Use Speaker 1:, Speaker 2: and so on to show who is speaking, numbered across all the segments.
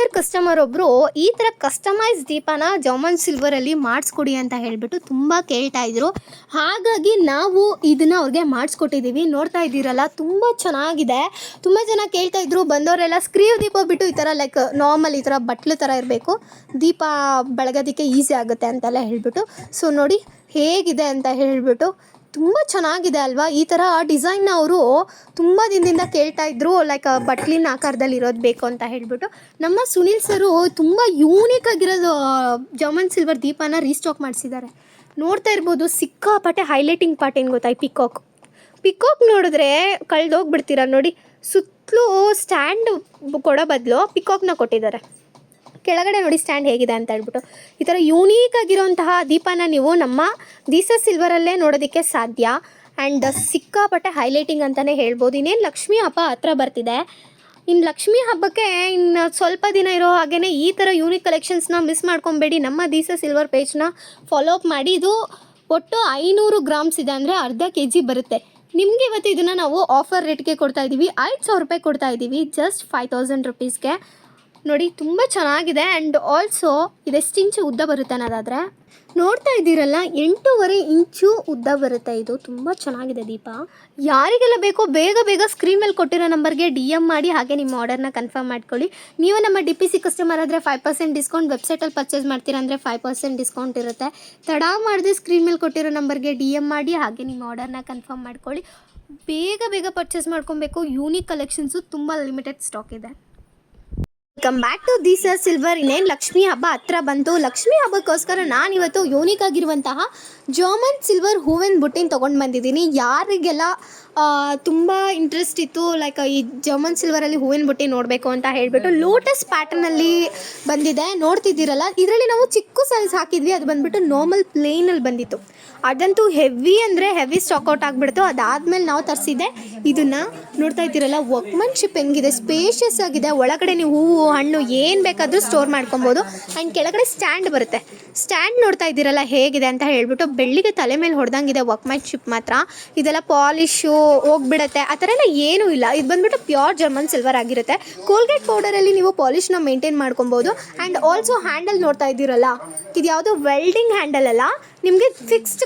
Speaker 1: Regular customer ಒಬ್ಬರು ಈ ಥರ ಕಸ್ಟಮೈಸ್ ದೀಪನ ಜಾಮನ್ ಸಿಲ್ವರಲ್ಲಿ ಮಾಡಿಸ್ಕೊಡಿ ಅಂತ ಹೇಳಿಬಿಟ್ಟು ತುಂಬ ಕೇಳ್ತಾ ಇದ್ರು. ಹಾಗಾಗಿ ನಾವು ಇದನ್ನು ಅವ್ರಿಗೆ ಮಾಡಿಸ್ಕೊಟ್ಟಿದ್ದೀವಿ. ನೋಡ್ತಾ ಇದ್ದೀರಲ್ಲ, ತುಂಬ ಚೆನ್ನಾಗಿದೆ. ತುಂಬ ಜನ ಕೇಳ್ತಾ ಇದ್ರು ಬಂದವರೆಲ್ಲ, ಸ್ಕ್ರೀವ್ ದೀಪ ಬಿಟ್ಟು ಈ ಥರ ಲೈಕ್ ನಾರ್ಮಲ್ ಈ ಥರ ಬಟ್ಲು ಥರ ಇರಬೇಕು, ದೀಪ ಬೆಳಗೋದಕ್ಕೆ ಈಸಿ ಆಗುತ್ತೆ ಅಂತೆಲ್ಲ ಹೇಳಿಬಿಟ್ಟು. ಸೊ ನೋಡಿ ಹೇಗಿದೆ ಅಂತ ಹೇಳಿಬಿಟ್ಟು, ತುಂಬ ಚೆನ್ನಾಗಿದೆ ಅಲ್ವಾ. ಈ ಥರ ಡಿಸೈನ್ನ ಅವರು ತುಂಬ ದಿನದಿಂದ ಕೇಳ್ತಾ ಇದ್ರು, ಲೈಕ್ ಬಟ್ಲಿನ ಆಕಾರದಲ್ಲಿ ಇರೋದು ಬೇಕು ಅಂತ ಹೇಳಿಬಿಟ್ಟು. ನಮ್ಮ ಸುನಿಲ್ ಸರು ತುಂಬ ಯೂನಿಕ್ ಆಗಿರೋದು ಜಾಮನ್ ಸಿಲ್ವರ್ ದೀಪನ ರೀಸ್ಟಾಕ್ ಮಾಡಿಸಿದ್ದಾರೆ. ನೋಡ್ತಾ ಇರ್ಬೋದು, ಸಿಕ್ಕಾಪಟ್ಟೆ ಹೈಲೈಟಿಂಗ್ ಪಾರ್ಟ್ ಏನು ಗೊತ್ತಾ, ಪಿಕಾಕ್ ನೋಡಿದ್ರೆ ಕಳೆದೋಗ್ಬಿಡ್ತೀರ ನೋಡಿ. ಸುತ್ತಲೂ ಸ್ಟ್ಯಾಂಡ್ ಕೊಡೋ ಬದಲು ಪಿಕಾಕ್ನ ಕೊಟ್ಟಿದ್ದಾರೆ. ಕೆಳಗಡೆ ನೋಡಿ ಸ್ಟ್ಯಾಂಡ್ ಹೇಗಿದೆ ಅಂತ ಹೇಳ್ಬಿಟ್ಟು. ಈ ಥರ ಯೂನೀಕ್ ಆಗಿರೋಂತಹ ದೀಪನ ನೀವು ನಮ್ಮ ದೀಸ ಸಿಲ್ವರಲ್ಲೇ ನೋಡೋದಕ್ಕೆ ಸಾಧ್ಯ. ಆ್ಯಂಡ್ ಸಿಕ್ಕಾಪಟ್ಟೆ ಹೈಲೈಟಿಂಗ್ ಅಂತಲೇ ಹೇಳ್ಬೋದು. ಇನ್ನೇನು ಲಕ್ಷ್ಮೀ ಹಬ್ಬ ಹತ್ರ ಬರ್ತಿದೆ. ಇನ್ನು ಲಕ್ಷ್ಮೀ ಹಬ್ಬಕ್ಕೆ ಇನ್ನು ಸ್ವಲ್ಪ ದಿನ ಇರೋ ಹಾಗೆಯೇ ಈ ಥರ ಯೂನಿಕ್ ಕಲೆಕ್ಷನ್ಸ್ನ ಮಿಸ್ ಮಾಡ್ಕೊಬೇಡಿ. ನಮ್ಮ ದೀಸ ಸಿಲ್ವರ್ ಪೇಜ್ನ ಫಾಲೋ ಅಪ್ ಮಾಡಿ. ಇದು ಒಟ್ಟು 500 ಗ್ರಾಮ್ಸ್ ಇದೆ, ಅಂದರೆ ಅರ್ಧ kg ಬರುತ್ತೆ. ನಿಮಗೆ ಇವತ್ತು ಇದನ್ನು ನಾವು ಆಫರ್ ರೇಟ್ಗೆ ಕೊಡ್ತಾಯಿದ್ದೀವಿ. 5,000 ರೂಪಾಯಿ ಕೊಡ್ತಾಯಿದ್ದೀವಿ, ಜಸ್ಟ್ 5,000 ರುಪೀಸ್ಗೆ. ನೋಡಿ ತುಂಬ ಚೆನ್ನಾಗಿದೆ. ಆ್ಯಂಡ್ ಆಲ್ಸೋ ಇದೆಷ್ಟು ಇಂಚು ಉದ್ದ ಬರುತ್ತೆ ಅನ್ನೋದಾದರೆ ನೋಡ್ತಾ ಇದ್ದೀರಲ್ಲ, 8.5 ಇಂಚು ಉದ್ದ ಬರುತ್ತೆ. ಇದು ತುಂಬ ಚೆನ್ನಾಗಿದೆ ದೀಪ. ಯಾರಿಗೆಲ್ಲ ಬೇಕೋ ಬೇಗ ಸ್ಕ್ರೀನ್ ಮೇಲೆ ಕೊಟ್ಟಿರೋ ನಂಬರ್ಗೆ DM ಮಾಡಿ, ಹಾಗೆ ನಿಮ್ಮ ಆರ್ಡರ್ನ ಕನ್ಫರ್ಮ್ ಮಾಡ್ಕೊಳ್ಳಿ. ನೀವು ನಮ್ಮ DPC ಕಸ್ಟಮರ್ ಆದರೆ 5% ಡಿಸ್ಕೌಂಟ್, ವೆಬ್ಸೈಟಲ್ಲಿ ಪರ್ಚೇಸ್ ಮಾಡ್ತೀರಾ ಅಂದರೆ 5% ಡಿಸ್ಕೌಂಟ್ ಇರುತ್ತೆ. ತಡ ಮಾಡದೆ ಸ್ಕ್ರೀನ್ ಮೇಲೆ ಕೊಟ್ಟಿರೋ ನಂಬರ್ಗೆ DM ಮಾಡಿ, ಹಾಗೆ ನಿಮ್ಮ ಆರ್ಡರ್ನ ಕನ್ಫರ್ಮ್ ಮಾಡ್ಕೊಳ್ಳಿ. ಬೇಗ ಪರ್ಚೇಸ್ ಮಾಡ್ಕೊಬೇಕು. ಯೂನಿಕ್ ಕಲೆಕ್ಷನ್ಸು ತುಂಬ ಲಿಮಿಟೆಡ್ ಸ್ಟಾಕ್ ಇದೆ. Welcome back to Disha silver. ಇನ್ನೇನು ಲಕ್ಷ್ಮೀ ಹಬ್ಬ ಹತ್ರ ಬಂತು. ಲಕ್ಷ್ಮೀ ಹಬ್ಬಕ್ಕೋಸ್ಕರ ನಾನಿವತ್ತು ಯೂನಿಕ್ ಆಗಿರುವಂತಹ ಜಾಮನ್ ಸಿಲ್ವರ್ ಹೂವಿನ ಬುಟ್ಟಿನ ತೊಗೊಂಡು ಬಂದಿದ್ದೀನಿ. ಯಾರಿಗೆಲ್ಲ ತುಂಬ ಇಂಟ್ರೆಸ್ಟ್ ಇತ್ತು ಲೈಕ್ ಈ ಜಾಮನ್ ಸಿಲ್ವರಲ್ಲಿ ಹೂವಿನ ಬುಟ್ಟಿ ನೋಡಬೇಕು ಅಂತ ಹೇಳಿಬಿಟ್ಟು, ಲೋಟಸ್ ಪ್ಯಾಟರ್ನಲ್ಲಿ ಬಂದಿದೆ. ನೋಡ್ತಿದ್ದೀರಲ್ಲ, ಇದರಲ್ಲಿ ನಾವು ಚಿಕ್ಕ ಸೈಜ್ ಹಾಕಿದ್ವಿ, ಅದು ಬಂದುಬಿಟ್ಟು ನಾರ್ಮಲ್ ಪ್ಲೇನಲ್ಲಿ ಬಂದಿತ್ತು. ಅದಂತೂ ಹೆವಿ ಅಂದರೆ ಹೆವಿ ಸ್ಟಾಕ್ಔಟ್ ಆಗಿಬಿಡ್ತು. ಅದಾದಮೇಲೆ ನಾವು ತರಿಸಿದ್ದೆ ಇದನ್ನು. ನೋಡ್ತಾ ಇದ್ದೀರಲ್ಲ, ವರ್ಕ್ಮನ್ಶಿಪ್ ಹೆಂಗಿದೆ, ಸ್ಪೇಷಿಯಸ್ ಆಗಿದೆ. ಒಳಗಡೆ ನೀವು ಹೂವು ಹಣ್ಣು ಏನು ಬೇಕಾದರೂ ಸ್ಟೋರ್ ಮಾಡ್ಕೊಬೋದು. ಆ್ಯಂಡ್ ಕೆಳಗಡೆ ಸ್ಟ್ಯಾಂಡ್ ಬರುತ್ತೆ. ಸ್ಟ್ಯಾಂಡ್ ನೋಡ್ತಾ ಇದ್ದೀರಲ್ಲ ಹೇಗಿದೆ ಅಂತ ಹೇಳ್ಬಿಟ್ಟು, ಬೆಳ್ಳಿಗೆ ತಲೆ ಮೇಲೆ ಹೊಡೆದಂಗಿದೆ ವರ್ಕ್ಮನ್ಶಿಪ್ ಮಾತ್ರ. ಇದೆಲ್ಲ ಪಾಲಿಶು ಹೋಗ್ಬಿಡುತ್ತೆ ಆ ಥರ ಎಲ್ಲ ಏನೂ ಇಲ್ಲ. ಇದು ಬಂದುಬಿಟ್ಟು ಪ್ಯೂರ್ ಜರ್ಮನ್ ಸಿಲ್ವರ್ ಆಗಿರುತ್ತೆ. ಕೋಲ್ಗೇಟ್ ಪೌಡರಲ್ಲಿ ನೀವು ಪಾಲಿಶ್ನ ಮೇಂಟೈನ್ ಮಾಡ್ಕೊಬೋದು. ಆ್ಯಂಡ್ ಆಲ್ಸೋ ಹ್ಯಾಂಡಲ್ ನೋಡ್ತಾ ಇದ್ದೀರಲ್ಲ, ಇದು ಯಾವುದೋ ವೆಲ್ಡಿಂಗ್ ಹ್ಯಾಂಡಲ್ ಅಲ್ಲ, ನಿಮಗೆ ಫಿಕ್ಸ್ಡ್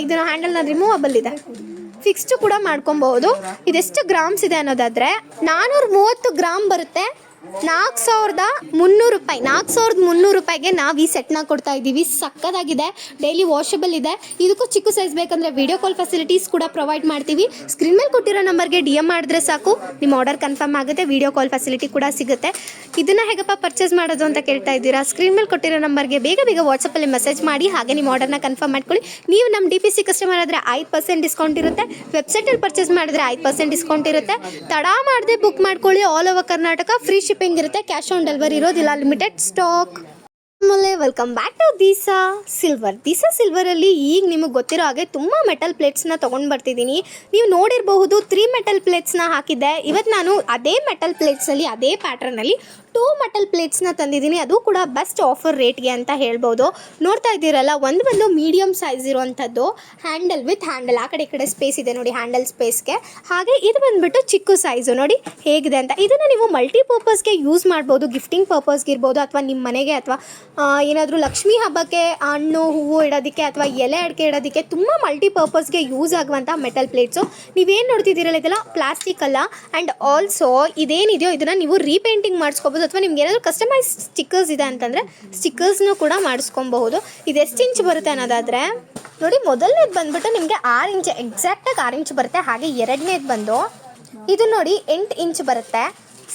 Speaker 1: ಇದನ್ನು ಹ್ಯಾಂಡಲ್ನ ರಿಮೂವಬಲ್ ಇದೆ, ಫಿಕ್ಸ್ಡ್ ಕೂಡ ಮಾಡ್ಕೊಬೋದು. ಇದೆಷ್ಟು ಗ್ರಾಮ್ಸ್ ಇದೆ ಅನ್ನೋದಾದರೆ 430 ಗ್ರಾಮ್ ಬರುತ್ತೆ. 4,300 ರೂಪಾಯಿ. 4,300 ರೂಪಾಯಿಗೆ ನಾವು ಈ ಸೆಟ್ನ ಕೊಡ್ತಾ ಇದ್ದೀವಿ. ಸಕ್ಕದಾಗಿದೆ, ಡೈಲಿ ವಾಷಬಲ್ ಇದೆ. ಇದಕ್ಕೂ ಚಿಕ್ಕ ಸೈಜ್ ಬೇಕಂದರೆ ವಿಡಿಯೋ ಕಾಲ್ ಫೆಸಿಲಿಟೀಸ್ ಕೂಡ ಪ್ರೊವೈಡ್ ಮಾಡ್ತೀವಿ. ಸ್ಕ್ರೀನ್ ಮೇಲೆ ಕೊಟ್ಟಿರೋ ನಂಬರ್ಗೆ DM ಮಾಡಿದ್ರೆ ಸಾಕು, ನಿಮ್ಮ ಆರ್ಡರ್ ಕನ್ಫರ್ಮ್ ಆಗುತ್ತೆ. ವಿಡಿಯೋ ಕಾಲ್ ಫೆಸಿಲಿಟಿ ಕೂಡ ಸಿಗುತ್ತೆ. ಇದನ್ನು ಹೇಗಪ್ಪ ಪರ್ಚೇಸ್ ಮಾಡೋದು ಅಂತ ಕೇಳ್ತಾ ಇದ್ದೀರಾ? ಸ್ಕ್ರೀನ್ ಮೇಲೆ ಕೊಟ್ಟಿರೋ ನಂಬರ್ಗೆ ಬೇಗ ವಾಟ್ಸಪ್ಪಲ್ಲಿ ಮೆಸೇಜ್ ಮಾಡಿ, ಹಾಗೆ ನಿಮ್ಮ ಆರ್ಡರ್ನ ಕನ್ಫರ್ಮ್ ಮಾಡ್ಕೊಳ್ಳಿ. ನೀವು ನಮ್ಮ DPC ಕಸ್ಟಮರ್ ಆದರೆ 5% ಡಿಸ್ಕೌಂಟ್ ಇರುತ್ತೆ. ವೆಬ್ಸೈಟಲ್ಲಿ ಪರ್ಚೇಸ್ ಮಾಡಿದ್ರೆ 5% ಡಿಸ್ಕೌಂಟ್ ಇರುತ್ತೆ. ತಡ ಮಾಡದೆ ಬುಕ್ ಮಾಡ್ಕೊಳ್ಳಿ. All over Karnataka free shipping ಇರುತ್ತೆ. ಕ್ಯಾಶ್ ಆನ್ ಡೆಲಿವರಿ ಇರೋದಿಲ್ಲ, ಲಿಮಿಟೆಡ್ ಸ್ಟಾಕ್. ಆಮೇಲೆ welcome back to Disha silver. ದೀಸ ಸಿಲ್ವರಲ್ಲಿ ಈಗ ನಿಮಗೆ ಗೊತ್ತಿರೋ ಹಾಗೆ ತುಂಬ ಮೆಟಲ್ ಪ್ಲೇಟ್ಸ್ನ ತೊಗೊಂಡು ಬರ್ತಿದ್ದೀನಿ. ನೀವು ನೋಡಿರಬಹುದು 3 ಮೆಟಲ್ ಪ್ಲೇಟ್ಸ್ನ ಹಾಕಿದ್ದೆ. ಇವತ್ತು ನಾನು ಅದೇ ಮೆಟಲ್ ಪ್ಲೇಟ್ಸಲ್ಲಿ, ಅದೇ ಪ್ಯಾಟ್ರನಲ್ಲಿ 2 ಮೆಟಲ್ ಪ್ಲೇಟ್ಸ್ನ ತಂದಿದ್ದೀನಿ. ಅದು ಕೂಡ ಬೆಸ್ಟ್ ಆಫರ್ ರೇಟ್ಗೆ ಅಂತ ಹೇಳ್ಬೋದು. ನೋಡ್ತಾ ಇದ್ದೀರಲ್ಲ, ಒಂದು ಮೀಡಿಯಮ್ ಸೈಜ್ ಇರುವಂಥದ್ದು, ಹ್ಯಾಂಡಲ್ ವಿತ್ ಹ್ಯಾಂಡಲ್. ಆ ಕಡೆ ಈ ಕಡೆ ಸ್ಪೇಸ್ ಇದೆ ನೋಡಿ, ಹ್ಯಾಂಡಲ್ ಸ್ಪೇಸ್ಗೆ. ಹಾಗೆ ಇದು ಬಂದುಬಿಟ್ಟು ಚಿಕ್ಕ ಸೈಜು. ನೋಡಿ ಹೇಗಿದೆ ಅಂತ. ಇದನ್ನು ನೀವು ಮಲ್ಟಿಪರ್ಪಸ್ಗೆ ಯೂಸ್ ಮಾಡ್ಬೋದು. ಗಿಫ್ಟಿಂಗ್ ಪರ್ಪಸ್ಗೆ ಇರ್ಬೋದು, ಅಥವಾ ನಿಮ್ಮ ಮನೆಗೆ, ಅಥವಾ ಏನಾದರೂ ಲಕ್ಷ್ಮೀ ಹಬ್ಬಕ್ಕೆ ಹಣ್ಣು ಹೂವು ಇಡೋದಕ್ಕೆ, ಅಥವಾ ಎಲೆ ಅಡಿಕೆ ಇಡೋದಕ್ಕೆ ತುಂಬ ಮಲ್ಟಿಪರ್ಪಸ್ಗೆ ಯೂಸ್ ಆಗುವಂಥ ಮೆಟಲ್ ಪ್ಲೇಟ್ಸು. ನೀವೇನು ನೋಡ್ತಿದ್ದೀರಲ್ಲ, ಇದೆಲ್ಲ ಪ್ಲಾಸ್ಟಿಕ್ ಅಲ್ಲ. ಆ್ಯಂಡ್ ಆಲ್ಸೋ ಇದೇನಿದೆಯೋ ಇದನ್ನು ನೀವು ರೀಪೇಂಟಿಂಗ್ ಮಾಡಿಸ್ಕೋಬೋದು, ಅಥವಾ ನಿಮ್ಗೆ ಏನಾದರೂ ಕಸ್ಟಮೈಸ್ ಸ್ಟಿಕ್ಕರ್ಸ್ ಇದೆ ಅಂತಂದರೆ ಸ್ಟಿಕ್ಕರ್ಸ್ನೂ ಕೂಡ ಮಾಡಿಸ್ಕೊಬಹುದು. ಇದು ಎಷ್ಟು ಇಂಚ್ ಬರುತ್ತೆ ಅನ್ನೋದಾದರೆ ನೋಡಿ, ಮೊದಲನೇದು ಬಂದುಬಿಟ್ಟು ನಿಮಗೆ 6 ಇಂಚ್, ಎಕ್ಸಾಕ್ಟಾಗಿ 6 ಇಂಚ್ ಬರುತ್ತೆ. ಹಾಗೆ ಎರಡನೇದು ಬಂದು ಇದು ನೋಡಿ 8 ಇಂಚ್ ಬರುತ್ತೆ.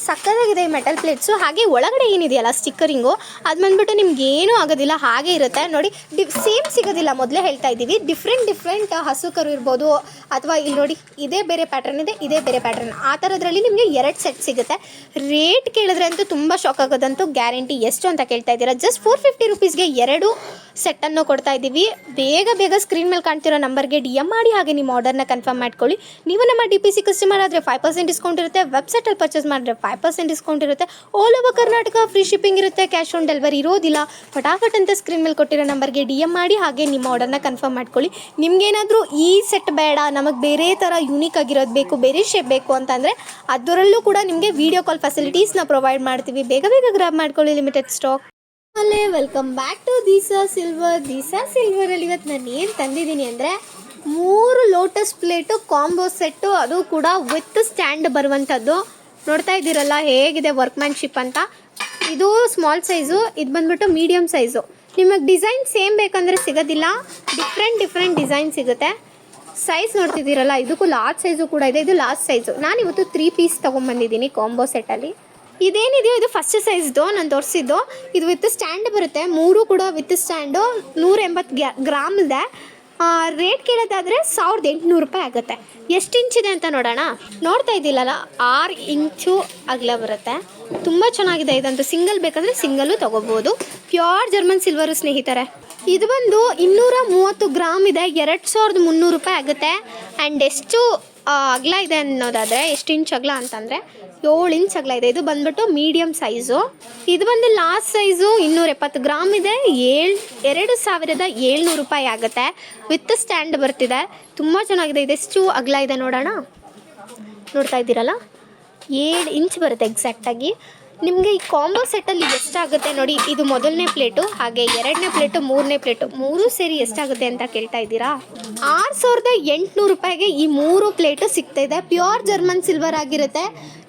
Speaker 1: ಸಕ್ಕತ್ತಾಗಿದೆ ಈ ಮೆಟಲ್ ಪ್ಲೇಟ್ಸು. ಹಾಗೆ ಒಳಗಡೆ ಏನಿದೆಯಲ್ಲ ಸ್ಟಿಕ್ಕರಿಂಗು, ಅದು ಬಂದುಬಿಟ್ಟು ನಿಮ್ಗೆ ಏನೂ ಆಗೋದಿಲ್ಲ, ಹಾಗೆ ಇರುತ್ತೆ ನೋಡಿ. ಸೇಮ್ ಸಿಗೋದಿಲ್ಲ, ಮೊದಲೇ ಹೇಳ್ತಾ ಇದ್ದೀವಿ. ಡಿಫ್ರೆಂಟ್ ಹಸು ಕರು ಇರ್ಬೋದು, ಅಥವಾ ಇಲ್ಲಿ ನೋಡಿ ಇದೇ ಬೇರೆ ಪ್ಯಾಟ್ರನ್ ಇದೆ, ಇದೇ ಬೇರೆ ಪ್ಯಾಟ್ರನ್, ಆ ಥರದ್ರಲ್ಲಿ ನಿಮಗೆ 2 ಸೆಟ್ ಸಿಗುತ್ತೆ. ರೇಟ್ ಕೇಳಿದ್ರೆ ಅಂತೂ ತುಂಬ ಶಾಕ್ ಆಗೋದಂತೂ ಗ್ಯಾರಂಟಿ. ಎಷ್ಟು ಅಂತ ಕೇಳ್ತಾ ಇದ್ದೀರಾ? ಜಸ್ಟ್ 450 ರುಪೀಸ್ಗೆ 2 ಸೆಟ್ಟನ್ನು ಕೊಡ್ತಾ ಇದ್ದೀವಿ. ಬೇಗ ಸ್ಕ್ರೀನ್ ಮೇಲೆ ಕಾಣ್ತಿರೋ ನಂಬರ್ಗೆ DM ಮಾಡಿ, ಹಾಗೆ ನಿಮ್ಮ ಆರ್ಡರ್ನ ಕನ್ಫರ್ಮ್ ಮಾಡ್ಕೊಳ್ಳಿ. ನೀವು ನಮ್ಮ DPC ಕಸ್ಟಮರ್ ಆದರೆ 5% ಡಿಸ್ಕೌಂಟ್ ಇರುತ್ತೆ. ವೆಬ್ಸೈಟಲ್ಲಿ ಪರ್ಚೇಸ್ ಮಾಡಿದ್ರೆ 5% ಡಿಸ್ಕೌಂಟ್ ಇರುತ್ತೆ. All over Karnataka free shipping ಇರುತ್ತೆ, ಕ್ಯಾಶ್ ಆನ್ ಡೆಲಿವರಿ ಇರೋದಿಲ್ಲ. ಫಟಾಫಟ್ ಅಂತ ಸ್ಕ್ರೀನ್ ಮೇಲೆ ಕೊಟ್ಟಿರೋ ನಂಬರ್ಗೆ DM ಮಾಡಿ, ಹಾಗೆ ನಿಮ್ಮ ಆರ್ಡರ್ನ ಕನ್ಫರ್ಮ್ ಮಾಡ್ಕೊಳ್ಳಿ. ನಿಮಗೇನಾದರೂ ಈ ಸೆಟ್ ಬೇಡ, ನಮಗೆ ಬೇರೆ ಥರ ಯೂನಿಕ್ ಆಗಿರೋದು ಬೇಕು, ಬೇರೆ ಶೇಪ್ ಬೇಕು ಅಂತಂದರೆ ಅದರಲ್ಲೂ ಕೂಡ ನಿಮಗೆ ವೀಡಿಯೋ ಕಾಲ್ ಫೆಸಿಲಿಟೀಸ್ನ ಪ್ರೊವೈಡ್ ಮಾಡ್ತೀವಿ. ಬೇಗ ಬೇಗ ಗ್ರಾಬ್ ಮಾಡ್ಕೊಳ್ಳಿ, ಲಿಮಿಟೆಡ್ ಸ್ಟಾಕ್. ಅಲ್ಲೇ ವೆಲ್ಕಮ್ ಬ್ಯಾಕ್ ಟು ದಿಶಾ ಸಿಲ್ವರಲ್ಲಿ ಇವತ್ತು ನಾನು ಏನು ತಂದಿದ್ದೀನಿ ಅಂದರೆ 3 ಲೋಟಸ್ ಪ್ಲೇಟು ಕಾಂಬೋ ಸೆಟ್ಟು, ಅದು ಕೂಡ ವಿತ್ ಸ್ಟ್ಯಾಂಡ್ ಬರುವಂಥದ್ದು. ನೋಡ್ತಾ ಇದ್ದೀರಲ್ಲ ಹೇಗಿದೆ ವರ್ಕ್ಮ್ಯಾನ್ಶಿಪ್ ಅಂತ. ಇದು ಸ್ಮಾಲ್ ಸೈಜು, ಇದು ಬಂದ್ಬಿಟ್ಟು ಮೀಡಿಯಮ್ ಸೈಜು. ನಿಮಗೆ ಡಿಸೈನ್ ಸೇಮ್ ಬೇಕಂದರೆ ಸಿಗೋದಿಲ್ಲ, ಡಿಫ್ರೆಂಟ್ ಡಿಸೈನ್ ಸಿಗುತ್ತೆ. ಸೈಜ್ ನೋಡ್ತಿದ್ದೀರಲ್ಲ, ಇದಕ್ಕೂ ಲಾರ್ಜ್ ಸೈಜು ಕೂಡ ಇದೆ, ಇದು ಲಾರ್ಜ್ ಸೈಜು. ನಾನಿವತ್ತು 3 ಪೀಸ್ ತೊಗೊಂಬಂದಿದ್ದೀನಿ ಕಾಂಬೋ ಸೆಟ್ಟಲ್ಲಿ. ಇದೇನಿದೆಯೋ ಇದು ಫಸ್ಟ್ ಸೈಜ್ದು ನಾನು ತೋರಿಸಿದ್ದು. ಇದು ವಿತ್ ಸ್ಟ್ಯಾಂಡ್ ಬರುತ್ತೆ, 3 ಕೂಡ ವಿತ್ ಸ್ಟ್ಯಾಂಡು. 180 ಗ್ರಾಮ್ ಇದೆ. ರೇಟ್ ಕೇಳೋದಾದರೆ 1800 ರೂಪಾಯಿ ಆಗುತ್ತೆ. ಎಷ್ಟು ಇಂಚಿದೆ ಅಂತ ನೋಡೋಣ. ನೋಡ್ತಾ ಇದ್ದಿಲ್ಲಲ್ಲ, 6 ಇಂಚು ಅಗಲ ಬರುತ್ತೆ. ತುಂಬ ಚೆನ್ನಾಗಿದೆ. ಇದಂತೂ ಸಿಂಗಲ್ ಬೇಕಂದರೆ ಸಿಂಗಲ್ಲು ತೊಗೋಬೋದು. ಪ್ಯೂರ್ ಜರ್ಮನ್ ಸಿಲ್ವರು ಸ್ನೇಹಿತರೆ. ಇದು ಬಂದು 230 ಗ್ರಾಮ್ ಇದೆ, 2300 ರೂಪಾಯಿ ಆಗುತ್ತೆ. ಆ್ಯಂಡ್ ಎಷ್ಟು ಅಗಲ ಇದೆ ಅನ್ನೋದಾದರೆ, ಎಷ್ಟು ಇಂಚ್ ಅಗಲ ಅಂತಂದರೆ 7 ಇಂಚ್ ಅಗಲ ಇದೆ. ಇದು ಬಂದ್ಬಿಟ್ಟು ಮೀಡಿಯಮ್ ಸೈಜು. ಇದು ಬಂದು ಲಾಸ್ಟ್ ಸೈಜು 270 ಗ್ರಾಮ್ ಇದೆ, 2700 ರೂಪಾಯಿ ಆಗುತ್ತೆ. ವಿತ್ ಸ್ಟ್ಯಾಂಡ್ ಬರ್ತಿದೆ, ತುಂಬ ಚೆನ್ನಾಗಿದೆ. ಇದೆಷ್ಟು ಅಗಲ ಇದೆ ನೋಡೋಣ. ನೋಡ್ತಾ ಇದ್ದೀರಲ್ಲ, 7 ಇಂಚ್ ಬರುತ್ತೆ ಎಕ್ಸಾಕ್ಟಾಗಿ. ನಿಮಗೆ ಈ ಕಾಂಬೋ ಸೆಟ್ಟಲ್ಲಿ ಎಷ್ಟಾಗುತ್ತೆ ನೋಡಿ. ಇದು ಮೊದಲನೇ ಪ್ಲೇಟು, ಹಾಗೆ 2ನೇ ಪ್ಲೇಟು, 3ನೇ ಪ್ಲೇಟು, 3 ಸೇರಿ ಎಷ್ಟಾಗುತ್ತೆ ಅಂತ ಕೇಳ್ತಾ ಇದ್ದೀರಾ. 6800 ರೂಪಾಯಿಗೆ ಈ 3 ಪ್ಲೇಟು ಸಿಗ್ತಾಯಿದೆ. ಪ್ಯೂರ್ ಜರ್ಮನ್ ಸಿಲ್ವರ್ ಆಗಿರುತ್ತೆ.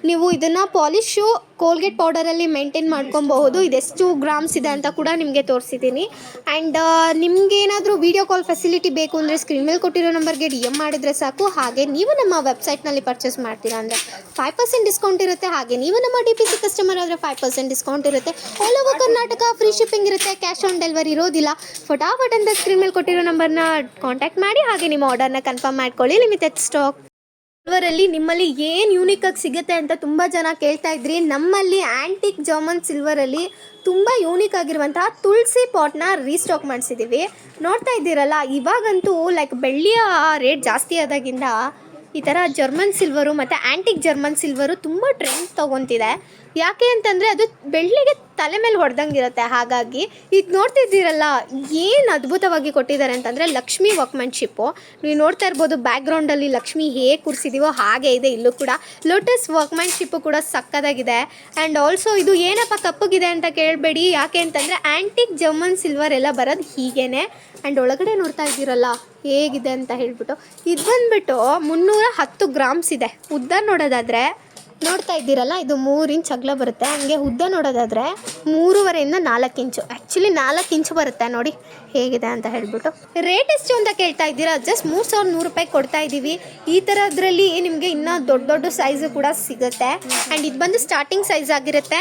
Speaker 1: ನೀವು ಇದನ್ನು ಪಾಲಿಶು ಕೋಲ್ಗೇಟ್ ಪೌಡರಲ್ಲಿ ಮೇಂಟೈನ್ ಮಾಡ್ಕೊಬಹುದು. ಇದೆಷ್ಟು ಗ್ರಾಮ್ಸ್ ಇದೆ ಅಂತ ಕೂಡ ನಿಮಗೆ ತೋರಿಸಿದ್ದೀನಿ. ಆ್ಯಂಡ್ ನಿಮಗೇನಾದರೂ ವೀಡಿಯೋ ಕಾಲ್ ಫೆಸಿಲಿಟಿ ಬೇಕು ಅಂದರೆ ಸ್ಕ್ರೀನ್ ಮೇಲೆ ಕೊಟ್ಟಿರೋ ನಂಬರ್ಗೆ DM ಮಾಡಿದರೆ ಸಾಕು. ಹಾಗೆ ನೀವು ನಮ್ಮ ವೆಬ್ಸೈಟ್ನಲ್ಲಿ ಪರ್ಚೇಸ್ ಮಾಡ್ತೀರಾ ಅಂದರೆ 5% ಡಿಸ್ಕೌಂಟ್ ಇರುತ್ತೆ. ಹಾಗೆ ನೀವು ನಮ್ಮ DPC ಕಸ್ಟಮರ್ ಆದರೆ 5% ಡಿಸ್ಕೌಂಟ್ ಇರುತ್ತೆ. All over Karnataka free shipping ಇರುತ್ತೆ, ಕ್ಯಾಶ್ ಆನ್ ಡೆಲಿವರಿ ಇರೋದಿಲ್ಲ. ಫಟಾಫಟ್ ಅಂತ ಸ್ಕ್ರೀನ್ ಮೇಲೆ ಕೊಟ್ಟಿರೋ ನಂಬರ್ನ ಕಾಂಟ್ಯಾಕ್ಟ್ ಮಾಡಿ, ಹಾಗೆ ನಿಮ್ಮ ಆರ್ಡರ್ನ ಕನ್ಫರ್ಮ್ ಮಾಡ್ಕೊಳ್ಳಿ. Limited stock. ಸಿಲ್ವರಲ್ಲಿ ನಿಮ್ಮಲ್ಲಿ ಏನು ಯೂನಿಕಾಗಿ ಸಿಗುತ್ತೆ ಅಂತ ತುಂಬ ಜನ ಕೇಳ್ತಾ ಇದ್ರಿ. ನಮ್ಮಲ್ಲಿ ಆ್ಯಂಟಿಕ್ ಜರ್ಮನ್ ಸಿಲ್ವರಲ್ಲಿ ತುಂಬ ಯೂನಿಕ್ ಆಗಿರುವಂತಹ ತುಳಸಿ ಪಾಟ್ನ ರೀಸ್ಟಾಕ್ ಮಾಡಿಸಿದ್ದೀವಿ. ನೋಡ್ತಾ ಇದ್ದೀರಲ್ಲ, ಇವಾಗಂತೂ ಲೈಕ್ ಬೆಳ್ಳಿಯ ರೇಟ್ ಜಾಸ್ತಿ ಆದಾಗಿಂದ ಈ ಥರ ಜರ್ಮನ್ ಸಿಲ್ವರು ಮತ್ತು ಆ್ಯಂಟಿಕ್ ಜರ್ಮನ್ ಸಿಲ್ವರು ತುಂಬ ಟ್ರೆಂಡ್ ತೊಗೊತಿದೆ. ಯಾಕೆ ಅಂತಂದರೆ ಅದು ಬೆಳ್ಳಿಗೆ ತಲೆ ಮೇಲೆ ಹೊಡೆದಂಗೆ ಇರುತ್ತೆ. ಹಾಗಾಗಿ ಈಗ ನೋಡ್ತಿದ್ದೀರಲ್ಲ, ಏನು ಅದ್ಭುತವಾಗಿ ಕೊಟ್ಟಿದ್ದಾರೆ ಅಂತಂದರೆ ಲಕ್ಷ್ಮಿ ವರ್ಕ್ಮ್ಯಾನ್ಶಿಪ್ಪು. ನೀವು ನೋಡ್ತಾ ಇರ್ಬೋದು ಬ್ಯಾಕ್ಗ್ರೌಂಡಲ್ಲಿ ಲಕ್ಷ್ಮಿ ಹೇಗೆ ಕೂರಿಸಿದೀವೋ ಹಾಗೆ ಇದೆ ಇಲ್ಲೂ ಕೂಡ. ಲೋಟಸ್ ವರ್ಕ್ಮ್ಯಾನ್ಶಿಪ್ಪು ಕೂಡ ಸಕ್ಕದಾಗಿದೆ. ಆ್ಯಂಡ್ ಆಲ್ಸೋ ಇದು ಏನಪ್ಪ ಕಪ್ಪಗಿದೆ ಅಂತ ಕೇಳಬೇಡಿ, ಯಾಕೆ ಅಂತಂದರೆ ಆ್ಯಂಟಿಕ್ ಜರ್ಮನ್ ಸಿಲ್ವರ್ ಎಲ್ಲ ಬರೋದು ಹೀಗೇನೆ. ಆ್ಯಂಡ್ ಒಳಗಡೆ ನೋಡ್ತಾ ಇದ್ದೀರಲ್ಲ ಹೇಗಿದೆ ಅಂತ ಹೇಳ್ಬಿಟ್ಟು. ಇದು ಬಂದುಬಿಟ್ಟು 310 ಗ್ರಾಮ್ಸ್ ಇದೆ. ಉದ್ದ ನೋಡೋದಾದರೆ ನೋಡ್ತಾ ಇದ್ದೀರಲ್ಲ, ಇದು 3 ಇಂಚ್ ಅಗಲ ಬರುತ್ತೆ. ಹಂಗೆ ಉದ್ದ ನೋಡೋದಾದರೆ 3.5 4 ಇಂಚು, ಆ್ಯಕ್ಚುಲಿ 4 ಇಂಚು ಬರುತ್ತೆ. ನೋಡಿ ಹೇಗಿದೆ ಅಂತ ಹೇಳ್ಬಿಟ್ಟು. ರೇಟ್ ಎಷ್ಟು ಅಂತ ಕೇಳ್ತಾ ಇದ್ದೀರಾ, ಜಸ್ಟ್ 3100 ರೂಪಾಯಿ ಕೊಡ್ತಾ ಇದ್ದೀವಿ. ಈ ಥರದ್ರಲ್ಲಿ ನಿಮಗೆ ಇನ್ನೂ ದೊಡ್ಡ ಸೈಜು ಕೂಡ ಸಿಗುತ್ತೆ. ಆ್ಯಂಡ್ ಇದು ಬಂದು ಸ್ಟಾರ್ಟಿಂಗ್ ಸೈಜ್ ಆಗಿರುತ್ತೆ.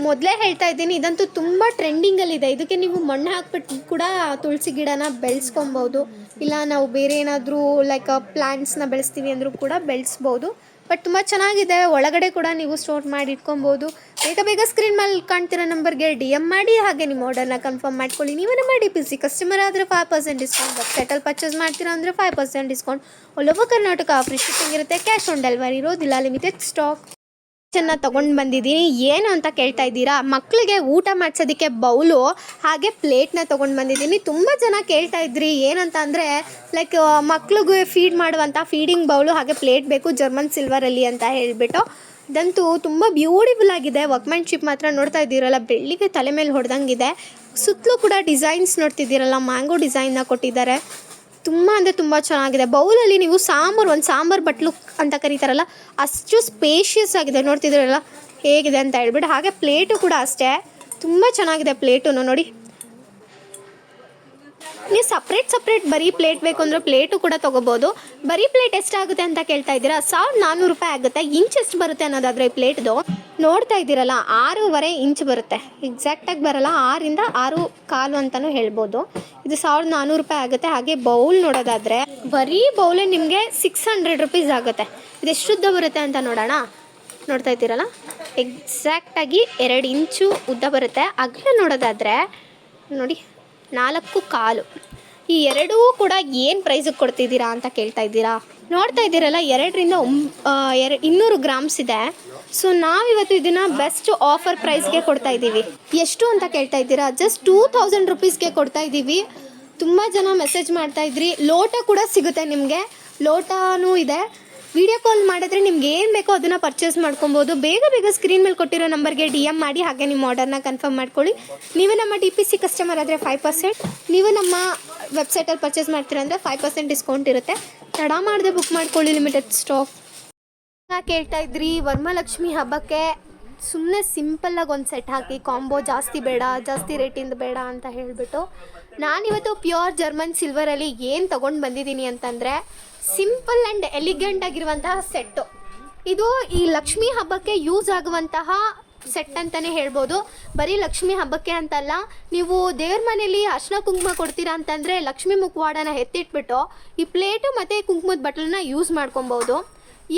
Speaker 1: ಮೊದಲೇ ಹೇಳ್ತಾ ಇದ್ದೀನಿ, ಇದಂತೂ ತುಂಬ ಟ್ರೆಂಡಿಂಗಲ್ಲಿದೆ. ಇದಕ್ಕೆ ನೀವು ಮಣ್ಣು ಹಾಕ್ಬಿಟ್ಟು ಕೂಡ ತುಳಸಿ ಗಿಡನ ಬೆಳೆಸ್ಕೊಬೋದು. ಇಲ್ಲ ನಾವು ಬೇರೆ ಏನಾದರೂ ಲೈಕ್ ಪ್ಲ್ಯಾಂಟ್ಸ್ನ ಬೆಳೆಸ್ತೀವಿ ಅಂದರೂ ಕೂಡ ಬೆಳೆಸ್ಬೋದು. ಬಟ್ ತುಂಬ ಚೆನ್ನಾಗಿದೆ. ಒಳಗಡೆ ಕೂಡ ನೀವು ಸ್ಟೋರ್ ಮಾಡಿ ಇಟ್ಕೊಬೋದು. ಬೇಗ ಸ್ಕ್ರೀನ್ ಮೇಲೆ ಕಾಣ್ತಿರೋ ನಂಬರ್ಗೆ DM ಮಾಡಿ, ಹಾಗೆ ನಿಮ್ಮ ಆರ್ಡರ್ನ ಕನ್ಫರ್ಮ್ ಮಾಡ್ಕೊಳ್ಳಿ. ನೀವು ನಮ್ಮ DPC ಕಸ್ಟಮರ್ ಆದರೆ 5% ಡಿಸ್ಕೌಂಟ್, ವೆಬ್ಸೈಟಲ್ಲಿ ಪರ್ಚೇಸ್ ಮಾಡ್ತೀರಾ ಅಂದರೆ 5% discount. All over Karnataka free shipping ಇರುತ್ತೆ, ಕ್ಯಾಶ್ ಆನ್ ಡೆಲಿವರಿ ಇರೋದಿಲ್ಲ. Limited stock. ತೊಗೊಂಡು ಬಂದಿದ್ದೀನಿ. ಏನು ಅಂತ ಕೇಳ್ತಾ ಇದ್ದೀರಾ, ಮಕ್ಕಳಿಗೆ ಊಟ ಮಾಡಿಸೋದಕ್ಕೆ ಬೌಲು ಹಾಗೆ ಪ್ಲೇಟ್ನ ತೊಗೊಂಡು ಬಂದಿದ್ದೀನಿ. ತುಂಬ ಜನ ಕೇಳ್ತಾ ಇದ್ರಿ ಏನಂತ ಅಂದರೆ ಲೈಕ್ ಮಕ್ಳಿಗೆ ಫೀಡ್ ಮಾಡುವಂಥ ಫೀಡಿಂಗ್ ಬೌಲು ಹಾಗೆ ಪ್ಲೇಟ್ ಬೇಕು ಜರ್ಮನ್ ಸಿಲ್ವರಲ್ಲಿ ಅಂತ ಹೇಳಿಬಿಟ್ಟು. ಇದಂತೂ ತುಂಬ ಬ್ಯೂಟಿಫುಲ್ ಆಗಿದೆ. ವರ್ಕ್ಮ್ಯಾನ್ಶಿಪ್ ಮಾತ್ರ ನೋಡ್ತಾ ಇದ್ದೀರಲ್ಲ, ಬೆಳ್ಳಿಗೆ ತಲೆ ಮೇಲೆ ಹೊಡೆದಂಗಿದೆ. ಸುತ್ತಲೂ ಕೂಡ ಡಿಸೈನ್ಸ್ ನೋಡ್ತಿದ್ದೀರಲ್ಲ, ಮ್ಯಾಂಗೋ ಡಿಸೈನ್ನ ಕೊಟ್ಟಿದ್ದಾರೆ. ತುಂಬ ಅಂದರೆ ತುಂಬ ಚೆನ್ನಾಗಿದೆ. ಬೌಲಲ್ಲಿ ನೀವು ಒಂದು ಸಾಂಬಾರು ಬಟ್ಲು ಅಂತ ಕರೀತಾರಲ್ಲ, ಅಷ್ಟು ಸ್ಪೇಷಿಯಸ್ ಆಗಿದೆ. ನೋಡ್ತಿದ್ದೀರಲ್ಲ ಹೇಗಿದೆ ಅಂತ ಹೇಳ್ಬಿಟ್ಟು. ಹಾಗೆ ಪ್ಲೇಟು ಕೂಡ ಅಷ್ಟೇ ತುಂಬ ಚೆನ್ನಾಗಿದೆ. ಪ್ಲೇಟು ನೋಡಿ, ನೀವು ಸಪ್ರೇಟ್ ಬರೀ ಪ್ಲೇಟ್ ಬೇಕು ಅಂದರೆ ಪ್ಲೇಟು ಕೂಡ ತೊಗೋಬೋದು. ಬರೀ ಪ್ಲೇಟ್ ಎಷ್ಟಾಗುತ್ತೆ ಅಂತ ಕೇಳ್ತಾ ಇದ್ದೀರಾ, 1400 ರೂಪಾಯಿ ಆಗುತ್ತೆ. ಇಂಚ್ ಎಷ್ಟು ಬರುತ್ತೆ ಅನ್ನೋದಾದರೆ ಈ ಪ್ಲೇಟ್ದು ನೋಡ್ತಾ ಇದ್ದೀರಲ್ಲ 6.5 ಇಂಚ್ ಬರುತ್ತೆ. ಎಕ್ಸಾಕ್ಟಾಗಿ ಬರಲ್ಲ, 6ರಿಂದ 6.25 ಅಂತಲೂ ಹೇಳ್ಬೋದು. ಇದು 1400 ರೂಪಾಯಿ ಆಗುತ್ತೆ. ಹಾಗೆ ಬೌಲ್ ನೋಡೋದಾದರೆ ಬರೀ ಬೌಲೇ ನಿಮಗೆ 600 ರುಪೀಸ್ ಆಗುತ್ತೆ. ಇದೆಷ್ಟು ಉದ್ದ ಬರುತ್ತೆ ಅಂತ ನೋಡೋಣ. ನೋಡ್ತಾ ಇದ್ದೀರಲ್ಲ, ಎಕ್ಸಾಕ್ಟಾಗಿ 2 ಇಂಚು ಉದ್ದ ಬರುತ್ತೆ. ಅಗಲ ನೋಡೋದಾದರೆ ನೋಡಿ 4.25. ಈ ಎರಡೂ ಕೂಡ ಏನು ಪ್ರೈಸಿಗೆ ಕೊಡ್ತಿದ್ದೀರಾ ಅಂತ ಕೇಳ್ತಾ ಇದ್ದೀರಾ. ನೋಡ್ತಾ ಇದ್ದೀರಲ್ಲ, 200 ಗ್ರಾಮ್ಸ್ ಇದೆ. ಸೊ ನಾವಿವತ್ತು ಇದನ್ನು ಬೆಸ್ಟ್ ಆಫರ್ ಪ್ರೈಸ್ಗೆ ಕೊಡ್ತಾ ಇದ್ದೀವಿ. ಎಷ್ಟು ಅಂತ ಕೇಳ್ತಾ ಇದ್ದೀರಾ? ಜಸ್ಟ್ 2000 ರುಪೀಸ್ಗೆ ಕೊಡ್ತಾ ಇದ್ದೀವಿ. ತುಂಬ ಜನ ಮೆಸೇಜ್ ಮಾಡ್ತಾ ಇದ್ರಿ. ಲೋಟ ಕೂಡ ಸಿಗುತ್ತೆ ನಿಮಗೆ, ಲೋಟನೂ ಇದೆ. ವಿಡಿಯೋ ಕಾಲ್ ಮಾಡಿದ್ರೆ ನಿಮ್ಗೆ ಏನು ಬೇಕೋ ಅದನ್ನು ಪರ್ಚೇಸ್ ಮಾಡ್ಕೊಬೋದು. ಬೇಗ ಸ್ಕ್ರೀನ್ ಮೇಲೆ ಕೊಟ್ಟಿರೋ ನಂಬರ್ಗೆ DM ಮಾಡಿ, ಹಾಗೆ ನಿಮ್ಮ ಆರ್ಡರ್ನ ಕನ್ಫರ್ಮ್ ಮಾಡ್ಕೊಳ್ಳಿ. ನೀವು ನಮ್ಮ DPC ಕಸ್ಟಮರ್ ಆದರೆ 5%, ನೀವು ನಮ್ಮ ವೆಬ್ಸೈಟಲ್ಲಿ ಪರ್ಚೇಸ್ ಮಾಡ್ತೀರಾ ಅಂದರೆ 5% ಡಿಸ್ಕೌಂಟ್ ಇರುತ್ತೆ. ತಡ ಮಾಡದೆ ಬುಕ್ ಮಾಡ್ಕೊಳ್ಳಿ, ಲಿಮಿಟೆಡ್ ಸ್ಟಾಕ್. ಕೇಳ್ತಾ ಇದ್ರಿ ವರಮಹಾಲಕ್ಷ್ಮಿ ಹಬ್ಬಕ್ಕೆ ಸುಮ್ಮನೆ ಸಿಂಪಲ್ಲಾಗಿ ಒಂದು ಸೆಟ್ ಹಾಕಿ, ಕಾಂಬೋ ಜಾಸ್ತಿ ಬೇಡ, ಜಾಸ್ತಿ ರೇಟಿಂದ ಬೇಡ ಅಂತ ಹೇಳಿಬಿಟ್ಟು ನಾನಿವತ್ತು ಪ್ಯೂರ್ ಜರ್ಮನ್ ಸಿಲ್ವರಲ್ಲಿ ಏನು ತೊಗೊಂಡು ಬಂದಿದ್ದೀನಿ ಅಂತಂದರೆ ಸಿಂಪಲ್ ಆ್ಯಂಡ್ ಎಲಿಗೆಂಟ್ ಆಗಿರುವಂತಹ ಸೆಟ್ಟು. ಇದು ಈ ಲಕ್ಷ್ಮೀ ಹಬ್ಬಕ್ಕೆ ಯೂಸ್ ಆಗುವಂತಹ ಸೆಟ್ ಅಂತಲೇ ಹೇಳ್ಬೋದು. ಬರೀ ಲಕ್ಷ್ಮೀ ಹಬ್ಬಕ್ಕೆ ಅಂತಲ್ಲ, ನೀವು ದೇವ್ರ ಮನೇಲಿ ಅರ್ಶಿನ ಕುಂಕುಮ ಕೊಡ್ತೀರಾ ಅಂತಂದರೆ ಲಕ್ಷ್ಮೀ ಮುಖವಾಡನ ಎತ್ತಿಟ್ಬಿಟ್ಟು ಈ ಪ್ಲೇಟು ಮತ್ತು ಕುಂಕುಮದ ಬಟ್ಲನ್ನ ಯೂಸ್ ಮಾಡ್ಕೊಬೋದು.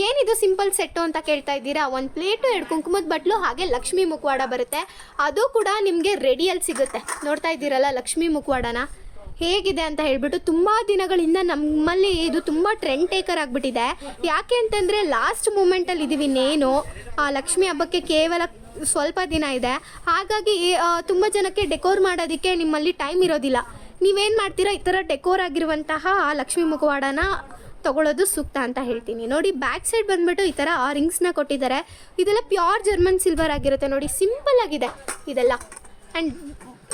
Speaker 1: ಏನಿದು ಸಿಂಪಲ್ ಸೆಟ್ಟು ಅಂತ ಕೇಳ್ತಾ ಇದ್ದೀರಾ? ಒಂದು ಪ್ಲೇಟು, 2 ಕುಂಕುಮದ ಬಟ್ಲು, ಹಾಗೆ ಲಕ್ಷ್ಮೀ ಮುಖವಾಡ ಬರುತ್ತೆ. ಅದು ಕೂಡ ನಿಮಗೆ ರೆಡಿಯಲ್ಲಿ ಸಿಗುತ್ತೆ. ನೋಡ್ತಾ ಇದ್ದೀರಲ್ಲ ಲಕ್ಷ್ಮೀ ಮುಖವಾಡನ ಹೇಗಿದೆ ಅಂತ ಹೇಳ್ಬಿಟ್ಟು. ತುಂಬ ದಿನಗಳಿಂದ ನಮ್ಮಲ್ಲಿ ಇದು ತುಂಬ ಟ್ರೆಂಡ್ ಟೇಕರ್ ಆಗಿಬಿಟ್ಟಿದೆ. ಯಾಕೆ ಅಂತಂದರೆ ಲಾಸ್ಟ್ ಮೂಮೆಂಟಲ್ಲಿ ಇದ್ದೀವಿ ಇನ್ನೇನು ಲಕ್ಷ್ಮೀ ಹಬ್ಬಕ್ಕೆ ಕೇವಲ ಸ್ವಲ್ಪ ದಿನ ಇದೆ. ಹಾಗಾಗಿ ತುಂಬ ಜನಕ್ಕೆ ಡೆಕೋರ್ ಮಾಡೋದಕ್ಕೆ ನಿಮ್ಮಲ್ಲಿ ಟೈಮ್ ಇರೋದಿಲ್ಲ. ನೀವೇನು ಮಾಡ್ತೀರಾ, ಈ ಥರ ಡೆಕೋರ್ ಆಗಿರುವಂತಹ ಲಕ್ಷ್ಮೀ ಮುಖವಾಡನ ತೊಗೊಳ್ಳೋದು ಸೂಕ್ತ ಅಂತ ಹೇಳ್ತೀನಿ. ನೋಡಿ ಬ್ಯಾಕ್ ಸೈಡ್ ಬಂದುಬಿಟ್ಟು ಈ ಥರ ರಿಂಗ್ಸ್ನ ಕೊಟ್ಟಿದ್ದಾರೆ. ಇದೆಲ್ಲ ಪ್ಯೂರ್ ಜರ್ಮನ್ ಸಿಲ್ವರ್ ಆಗಿರುತ್ತೆ. ನೋಡಿ ಸಿಂಪಲ್ ಆಗಿದೆ ಇದೆಲ್ಲ. ಆ್ಯಂಡ್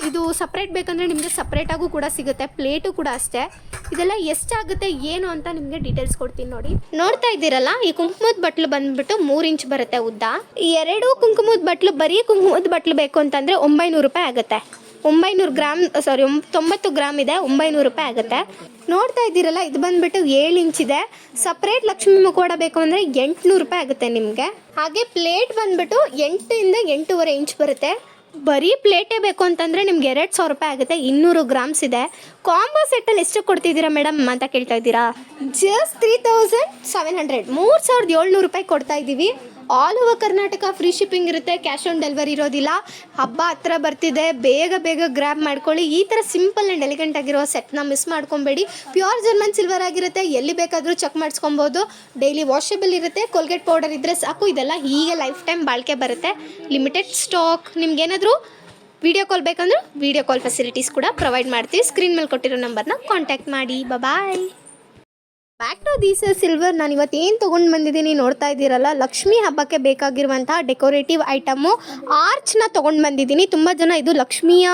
Speaker 1: ಇದು ಸಪ್ರೇಟ್ ಬೇಕಂದರೆ ನಿಮಗೆ ಸಪ್ರೇಟಾಗೂ ಕೂಡ ಸಿಗುತ್ತೆ. ಪ್ಲೇಟು ಕೂಡ ಅಷ್ಟೇ. ಇದೆಲ್ಲ ಎಷ್ಟಾಗುತ್ತೆ ಏನು ಅಂತ ನಿಮಗೆ ಡೀಟೇಲ್ಸ್ ಕೊಡ್ತೀನಿ ನೋಡಿ. ನೋಡ್ತಾ ಇದ್ದೀರಲ್ಲ, ಈ ಕುಂಕುಮದ ಬಟ್ಲು ಬಂದುಬಿಟ್ಟು 3 ಇಂಚ್ ಬರುತ್ತೆ ಉದ್ದ. ಈ 2 ಕುಂಕುಮದ ಬಟ್ಲು, ಬರೀ ಕುಂಕುಮದ ಬಟ್ಲು ಬೇಕು ಅಂತಂದರೆ 900 ರೂಪಾಯಿ ಆಗುತ್ತೆ. 90 ಗ್ರಾಮ್ ಇದೆ, 900 ರೂಪಾಯಿ ಆಗುತ್ತೆ. ನೋಡ್ತಾ ಇದ್ದೀರಲ್ಲ, ಇದು ಬಂದುಬಿಟ್ಟು 7 ಇಂಚ್ ಇದೆ. ಸಪ್ರೇಟ್ ಲಕ್ಷ್ಮೀ ಮುಖವಾಡ ಬೇಕು ಅಂದರೆ 800 ರೂಪಾಯಿ ಆಗುತ್ತೆ ನಿಮಗೆ. ಹಾಗೆ ಪ್ಲೇಟ್ ಬಂದುಬಿಟ್ಟು 8 ಇಂದ 8.5 ಇಂಚ್ ಬರುತ್ತೆ. ಬರೀ ಪ್ಲೇಟೇ ಬೇಕು ಅಂತಂದರೆ ನಿಮ್ಗೆ 2000 ರೂಪಾಯಿ ಆಗುತ್ತೆ. 200 ಗ್ರಾಮ್ಸ್ ಇದೆ. ಕಾಂಬೋ ಸೆಟ್ಟಲ್ಲಿ ಎಷ್ಟು ಕೊಡ್ತಿದ್ದೀರಾ ಮೇಡಮ್ ಅಂತ ಕೇಳ್ತಾ ಇದ್ದೀರಾ? ಜಸ್ಟ್ 3700, 3700 ರೂಪಾಯಿ ಕೊಡ್ತಾ ಇದ್ದೀವಿ. All over Karnataka free shipping ಇರುತ್ತೆ, ಕ್ಯಾಶ್ ಆನ್ ಡೆಲಿವರಿ ಇರೋದಿಲ್ಲ. ಹಬ್ಬ ಹತ್ರ ಬರ್ತಿದೆ, ಬೇಗ ಗ್ರ್ಯಾಬ್ ಮಾಡ್ಕೊಳ್ಳಿ. ಈ ಥರ ಸಿಂಪಲ್ ಆ್ಯಂಡ್ ಎಲಿಗೆಂಟ್ ಆಗಿರೋ ಸೆಟ್ನ ಮಿಸ್ ಮಾಡ್ಕೊಬೇಡಿ. ಪ್ಯೂರ್ ಜರ್ಮನ್ ಸಿಲ್ವರ್ ಆಗಿರುತ್ತೆ, ಎಲ್ಲಿ ಬೇಕಾದರೂ ಚೆಕ್ ಮಾಡಿಸ್ಕೊಬೋದು. ಡೈಲಿ ವಾಷೇಬಲ್ ಇರುತ್ತೆ. ಕೋಲ್ಗೇಟ್ ಪೌಡರ್ ಇದ್ದರೆ ಸಾಕು. ಇದೆಲ್ಲ ಹೀಗೆ ಲೈಫ್ ಟೈಮ್ ಬಾಳಿಕೆ ಬರುತ್ತೆ. Limited stock. ನಿಮ್ಗೇನಾದರೂ ವಿಡಿಯೋ ಕಾಲ್ ಬೇಕಂದ್ರೆ ವಿಡಿಯೋ ಕಾಲ್ ಫೆಸಿಲಿಟೀಸ್ ಕೂಡ ಪ್ರೊವೈಡ್ ಮಾಡ್ತೀವಿ. ಸ್ಕ್ರೀನ್ ಮೇಲೆ ಕೊಟ್ಟಿರೋ ನಂಬರ್ನ ಕಾಂಟ್ಯಾಕ್ಟ್ ಮಾಡಿ. Bye. Back to Disha silver. ನಾನು ಇವತ್ತು ಏನು ತೊಗೊಂಡು ಬಂದಿದ್ದೀನಿ ನೋಡ್ತಾ ಇದ್ದೀರಲ್ಲ, ಲಕ್ಷ್ಮೀ ಹಬ್ಬಕ್ಕೆ ಬೇಕಾಗಿರುವಂತಹ ಡೆಕೋರೇಟಿವ್ ಐಟಮು ಆರ್ಚ್ನ ತೊಗೊಂಡು ಬಂದಿದ್ದೀನಿ. ತುಂಬ ಜನ ಇದು ಲಕ್ಷ್ಮಿಯ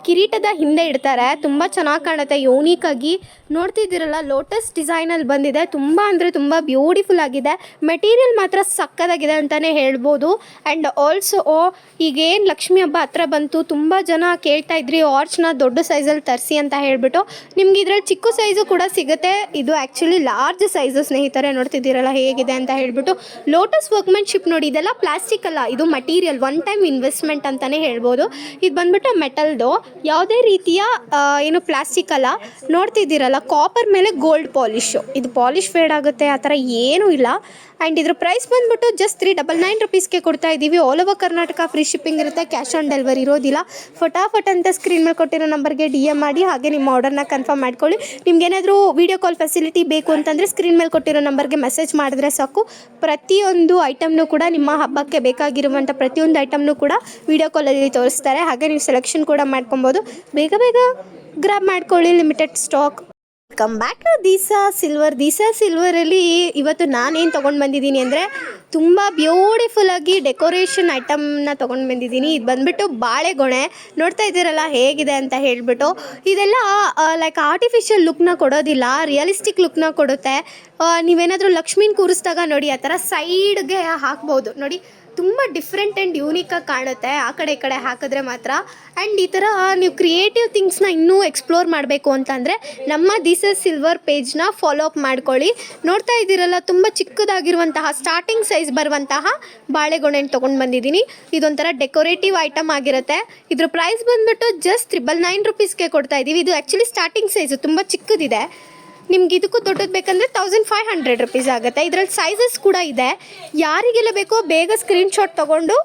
Speaker 1: ಕಿರೀಟದ ಹಿಂದೆ ಇಡ್ತಾರೆ, ತುಂಬ ಚೆನ್ನಾಗಿ ಕಾಣುತ್ತೆ ಯೂನಿಕಾಗಿ. ನೋಡ್ತಿದ್ದೀರಲ್ಲ, ಲೋಟಸ್ ಡಿಸೈನಲ್ಲಿ ಬಂದಿದೆ. ತುಂಬ ಅಂದರೆ ತುಂಬ ಬ್ಯೂಟಿಫುಲ್ ಆಗಿದೆ. ಮೆಟೀರಿಯಲ್ ಮಾತ್ರ ಸಕ್ಕದಾಗಿದೆ ಅಂತಲೇ ಹೇಳ್ಬೋದು. ಆ್ಯಂಡ್ ಆಲ್ಸೋ ಈಗೇನು ಲಕ್ಷ್ಮೀ ಹಬ್ಬ ಹತ್ರ ಬಂತು, ತುಂಬ ಜನ ಕೇಳ್ತಾ ಇದ್ರಿ ಆರ್ಚ್ನ ದೊಡ್ಡ ಸೈಜಲ್ಲಿ ತರಿಸಿ ಅಂತ ಹೇಳಿಬಿಟ್ಟು. ನಿಮ್ಗೆ ಇದರಲ್ಲಿ ಚಿಕ್ಕ ಸೈಜು ಕೂಡ ಸಿಗುತ್ತೆ. ಇದು ಆ್ಯಕ್ಚುಲಿ ಲಾರ್ಜ್ ಸೈಜು ಸ್ನೇಹಿತರೆ. ನೋಡ್ತಿದ್ದೀರಲ್ಲ ಹೇಗಿದೆ ಅಂತ ಹೇಳ್ಬಿಟ್ಟು. ಲೋಟಸ್ ವರ್ಕ್ಮೆನ್ಶಿಪ್ ನೋಡಿ, ಇದೆಲ್ಲ ಪ್ಲಾಸ್ಟಿಕ್ ಅಲ್ಲ, ಇದು ಮಟೀರಿಯಲ್, ಒನ್ ಟೈಮ್ ಇನ್ವೆಸ್ಟ್ಮೆಂಟ್ ಅಂತಲೇ ಹೇಳ್ಬೋದು. ಇದು ಬಂದ್ಬಿಟ್ಟು ಮೆಟಲ್ದು, ಯಾವುದೇ ರೀತಿಯ ಏನು ಪ್ಲಾಸ್ಟಿಕ್ ಅಲ್ಲ. ನೋಡ್ತಿದ್ದೀರಲ್ಲ, ಕಾಪರ್ ಮೇಲೆ ಗೋಲ್ಡ್ ಪಾಲಿಶು. ಇದು ಪಾಲಿಶ್ ಫೇಡ್ ಆಗುತ್ತೆ ಆ ಥರ ಏನೂ ಇಲ್ಲ. ಆ್ಯಂಡ್ ಇದ್ರ ಪ್ರೈಸ್ ಬಂದುಬಿಟ್ಟು ಜಸ್ಟ್ 399 ರುಪೀಸ್ಗೆ ಕೊಡ್ತಾ ಇದ್ದೀವಿ. All over Karnataka free shipping ಇರುತ್ತೆ, ಕ್ಯಾಶ್ ಆನ್ ಡೆಲಿವರಿ ಇರೋದಿಲ್ಲ. ಫಟಾಫಟ್ ಅಂತ ಸ್ಕ್ರೀನ್ ಮೇಲೆ ಕೊಟ್ಟಿರೋ ನಂಬರ್ಗೆ DM ಮಾಡಿ, ಹಾಗೆ ನಿಮ್ಮ ಆರ್ಡರ್ನ ಕನ್ಫರ್ಮ್ ಮಾಡ್ಕೊಳ್ಳಿ. ನಿಮ್ಗೇನಾದರೂ ವೀಡಿಯೋ ಕಾಲ್ ಫೆಸಿಲಿಟಿ ಬೇಕು ಅಂತಂದರೆ ಸ್ಕ್ರೀನ್ ಮೇಲೆ ಕೊಟ್ಟಿರೋ ನಂಬರ್ಗೆ ಮೆಸೇಜ್ ಮಾಡಿದ್ರೆ ಸಾಕು. ಪ್ರತಿಯೊಂದು ಐಟಮ್ನು ಕೂಡ ನಿಮ್ಮ ಹಬ್ಬಕ್ಕೆ ಬೇಕಾಗಿರುವಂಥ ಪ್ರತಿಯೊಂದು ಐಟಮ್ನು ಕೂಡ ವೀಡಿಯೋ ಕಾಲಲ್ಲಿ ತೋರಿಸ್ತಾರೆ. ಹಾಗೆ ನೀವು ಸೆಲೆಕ್ಷನ್ ಕೂಡ ಮಾಡ್ಕೊಬೋದು. ಬೇಗ ಗ್ರಾಬ್ ಮಾಡ್ಕೊಳ್ಳಿ, limited stock. Come back to Disha ಸಿಲ್ವರಲ್ಲಿ ಇವತ್ತು ನಾನೇನು ತೊಗೊಂಡು ಬಂದಿದ್ದೀನಿ ಅಂದರೆ ತುಂಬ ಬ್ಯೂಟಿಫುಲ್ಲಾಗಿ ಡೆಕೋರೇಷನ್ ಐಟಮ್ನ ತೊಗೊಂಡು ಬಂದಿದ್ದೀನಿ. ಇದು ಬಂದುಬಿಟ್ಟು ಬಾಳೆಗೊನೆ. ನೋಡ್ತಾ ಇದ್ದೀರಲ್ಲ ಹೇಗಿದೆ ಅಂತ ಹೇಳಿಬಿಟ್ಟು. ಇದೆಲ್ಲ ಲೈಕ್ ಆರ್ಟಿಫಿಷಿಯಲ್ ಲುಕ್ನ ಕೊಡೋದಿಲ್ಲ, ರಿಯಲಿಸ್ಟಿಕ್ ಲುಕ್ನ ಕೊಡುತ್ತೆ. ನೀವೇನಾದರೂ ಲಕ್ಷ್ಮೀನ ಕೂರಿಸಿದಾಗ ನೋಡಿ, ಆ ಥರ ಸೈಡ್ಗೆ ಹಾಕ್ಬೋದು ನೋಡಿ. ತುಂಬ ಡಿಫ್ರೆಂಟ್ ಆ್ಯಂಡ್ ಯೂನಿಕಾಗಿ ಕಾಣುತ್ತೆ ಆ ಕಡೆ ಈ ಕಡೆ ಹಾಕಿದ್ರೆ ಮಾತ್ರ. ಆ್ಯಂಡ್ ಈ ಥರ ನೀವು ಕ್ರಿಯೇಟಿವ್ ಥಿಂಗ್ಸ್ನ ಇನ್ನೂ ಎಕ್ಸ್ಪ್ಲೋರ್ ಮಾಡಬೇಕು ಅಂತಂದರೆ ನಮ್ಮ ದೀಸಸ್ ಸಿಲ್ವರ್ ಪೇಜ್ನ ಫಾಲೋ ಅಪ್ ಮಾಡ್ಕೊಳ್ಳಿ. ನೋಡ್ತಾ ಇದ್ದೀರಲ್ಲ, ತುಂಬ ಚಿಕ್ಕದಾಗಿರುವಂತಹ ಸ್ಟಾರ್ಟಿಂಗ್ ಸೈಜ್ ಬರುವಂತಹ ಬಾಳೆಗೊನೆನ ತೊಗೊಂಡು ಬಂದಿದ್ದೀನಿ. ಇದೊಂಥರ ಡೆಕೋರೇಟಿವ್ ಐಟಮ್ ಆಗಿರುತ್ತೆ. ಇದ್ರ ಪ್ರೈಸ್ ಬಂದುಬಿಟ್ಟು ಜಸ್ಟ್ 999 ರುಪೀಸ್ಗೆ ಕೊಡ್ತಾ ಇದ್ದೀವಿ. ಇದು ಆ್ಯಕ್ಚುಲಿ ಸ್ಟಾರ್ಟಿಂಗ್ ಸೈಜು, ತುಂಬ ಚಿಕ್ಕದಿದೆ. ನಿಮ್ಗೆ ಇದಕ್ಕೂ ದೊಡ್ಡದು ಬೇಕಂದರೆ 1500 ರುಪೀಸ್ ಆಗುತ್ತೆ. ಇದರಲ್ಲಿ ಸೈಜಸ್ ಕೂಡ ಇದೆ. ಯಾರಿಗೆಲ್ಲ ಬೇಕೋ ಬೇಗ ಸ್ಕ್ರೀನ್ಶಾಟ್ ತೊಗೊಂಡು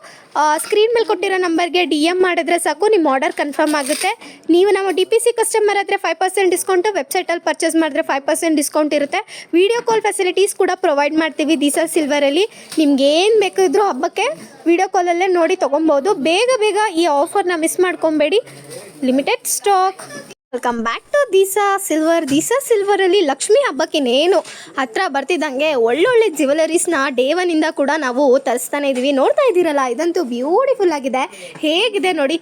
Speaker 1: ಸ್ಕ್ರೀನ್ ಮೇಲೆ ಕೊಟ್ಟಿರೋ ನಂಬರ್ಗೆ DM ಮಾಡಿದ್ರೆ ಸಾಕು, ನಿಮ್ಮ ಆರ್ಡರ್ ಕನ್ಫರ್ಮ್ ಆಗುತ್ತೆ. ನೀವು ನಮ್ಮ DPC ಕಸ್ಟಮರ್ ಆದರೆ 5% ಡಿಸ್ಕೌಂಟು, ವೆಬ್ಸೈಟಲ್ಲಿ ಪರ್ಚೇಸ್ ಮಾಡಿದ್ರೆ 5% ಡಿಸ್ಕೌಂಟ್ ಇರುತ್ತೆ. ವಿಡಿಯೋ ಕಾಲ್ ಫೆಸಿಲಿಟೀಸ್ ಕೂಡ ಪ್ರೊವೈಡ್ ಮಾಡ್ತೀವಿ ದಿಶಾ ಸಿಲ್ವರಲ್ಲಿ. ನಿಮ್ಗೆ ಏನು ಬೇಕಿದ್ರೂ ಹಬ್ಬಕ್ಕೆ ವಿಡಿಯೋ ಕಾಲಲ್ಲೇ ನೋಡಿ ತೊಗೊಬೋದು. ಬೇಗ ಬೇಗ ಈ ಆಫರ್ನ ಮಿಸ್ ಮಾಡ್ಕೊಬೇಡಿ, limited stock. Welcome back to Disha silver. Disha ಸಿಲ್ವರಲ್ಲಿ ಲಕ್ಷ್ಮಿ ಹಬ್ಬಕ್ಕಿನ್ನೇನು ಹತ್ರ ಬರ್ತಿದ್ದಂಗೆ ಒಳ್ಳೊಳ್ಳೆ ಜ್ಯುವೆಲರೀಸ್ನ ಡೇ ಒನ್ನಿಂದ ಕೂಡ ನಾವು ತರಿಸ್ತಾನೆ ಇದ್ದೀವಿ. ನೋಡ್ತಾ ಇದ್ದೀರಲ್ಲ, ಇದಂತೂ ಬ್ಯೂಟಿಫುಲ್ ಆಗಿದೆ. ಹೇಗಿದೆ ನೋಡಿ,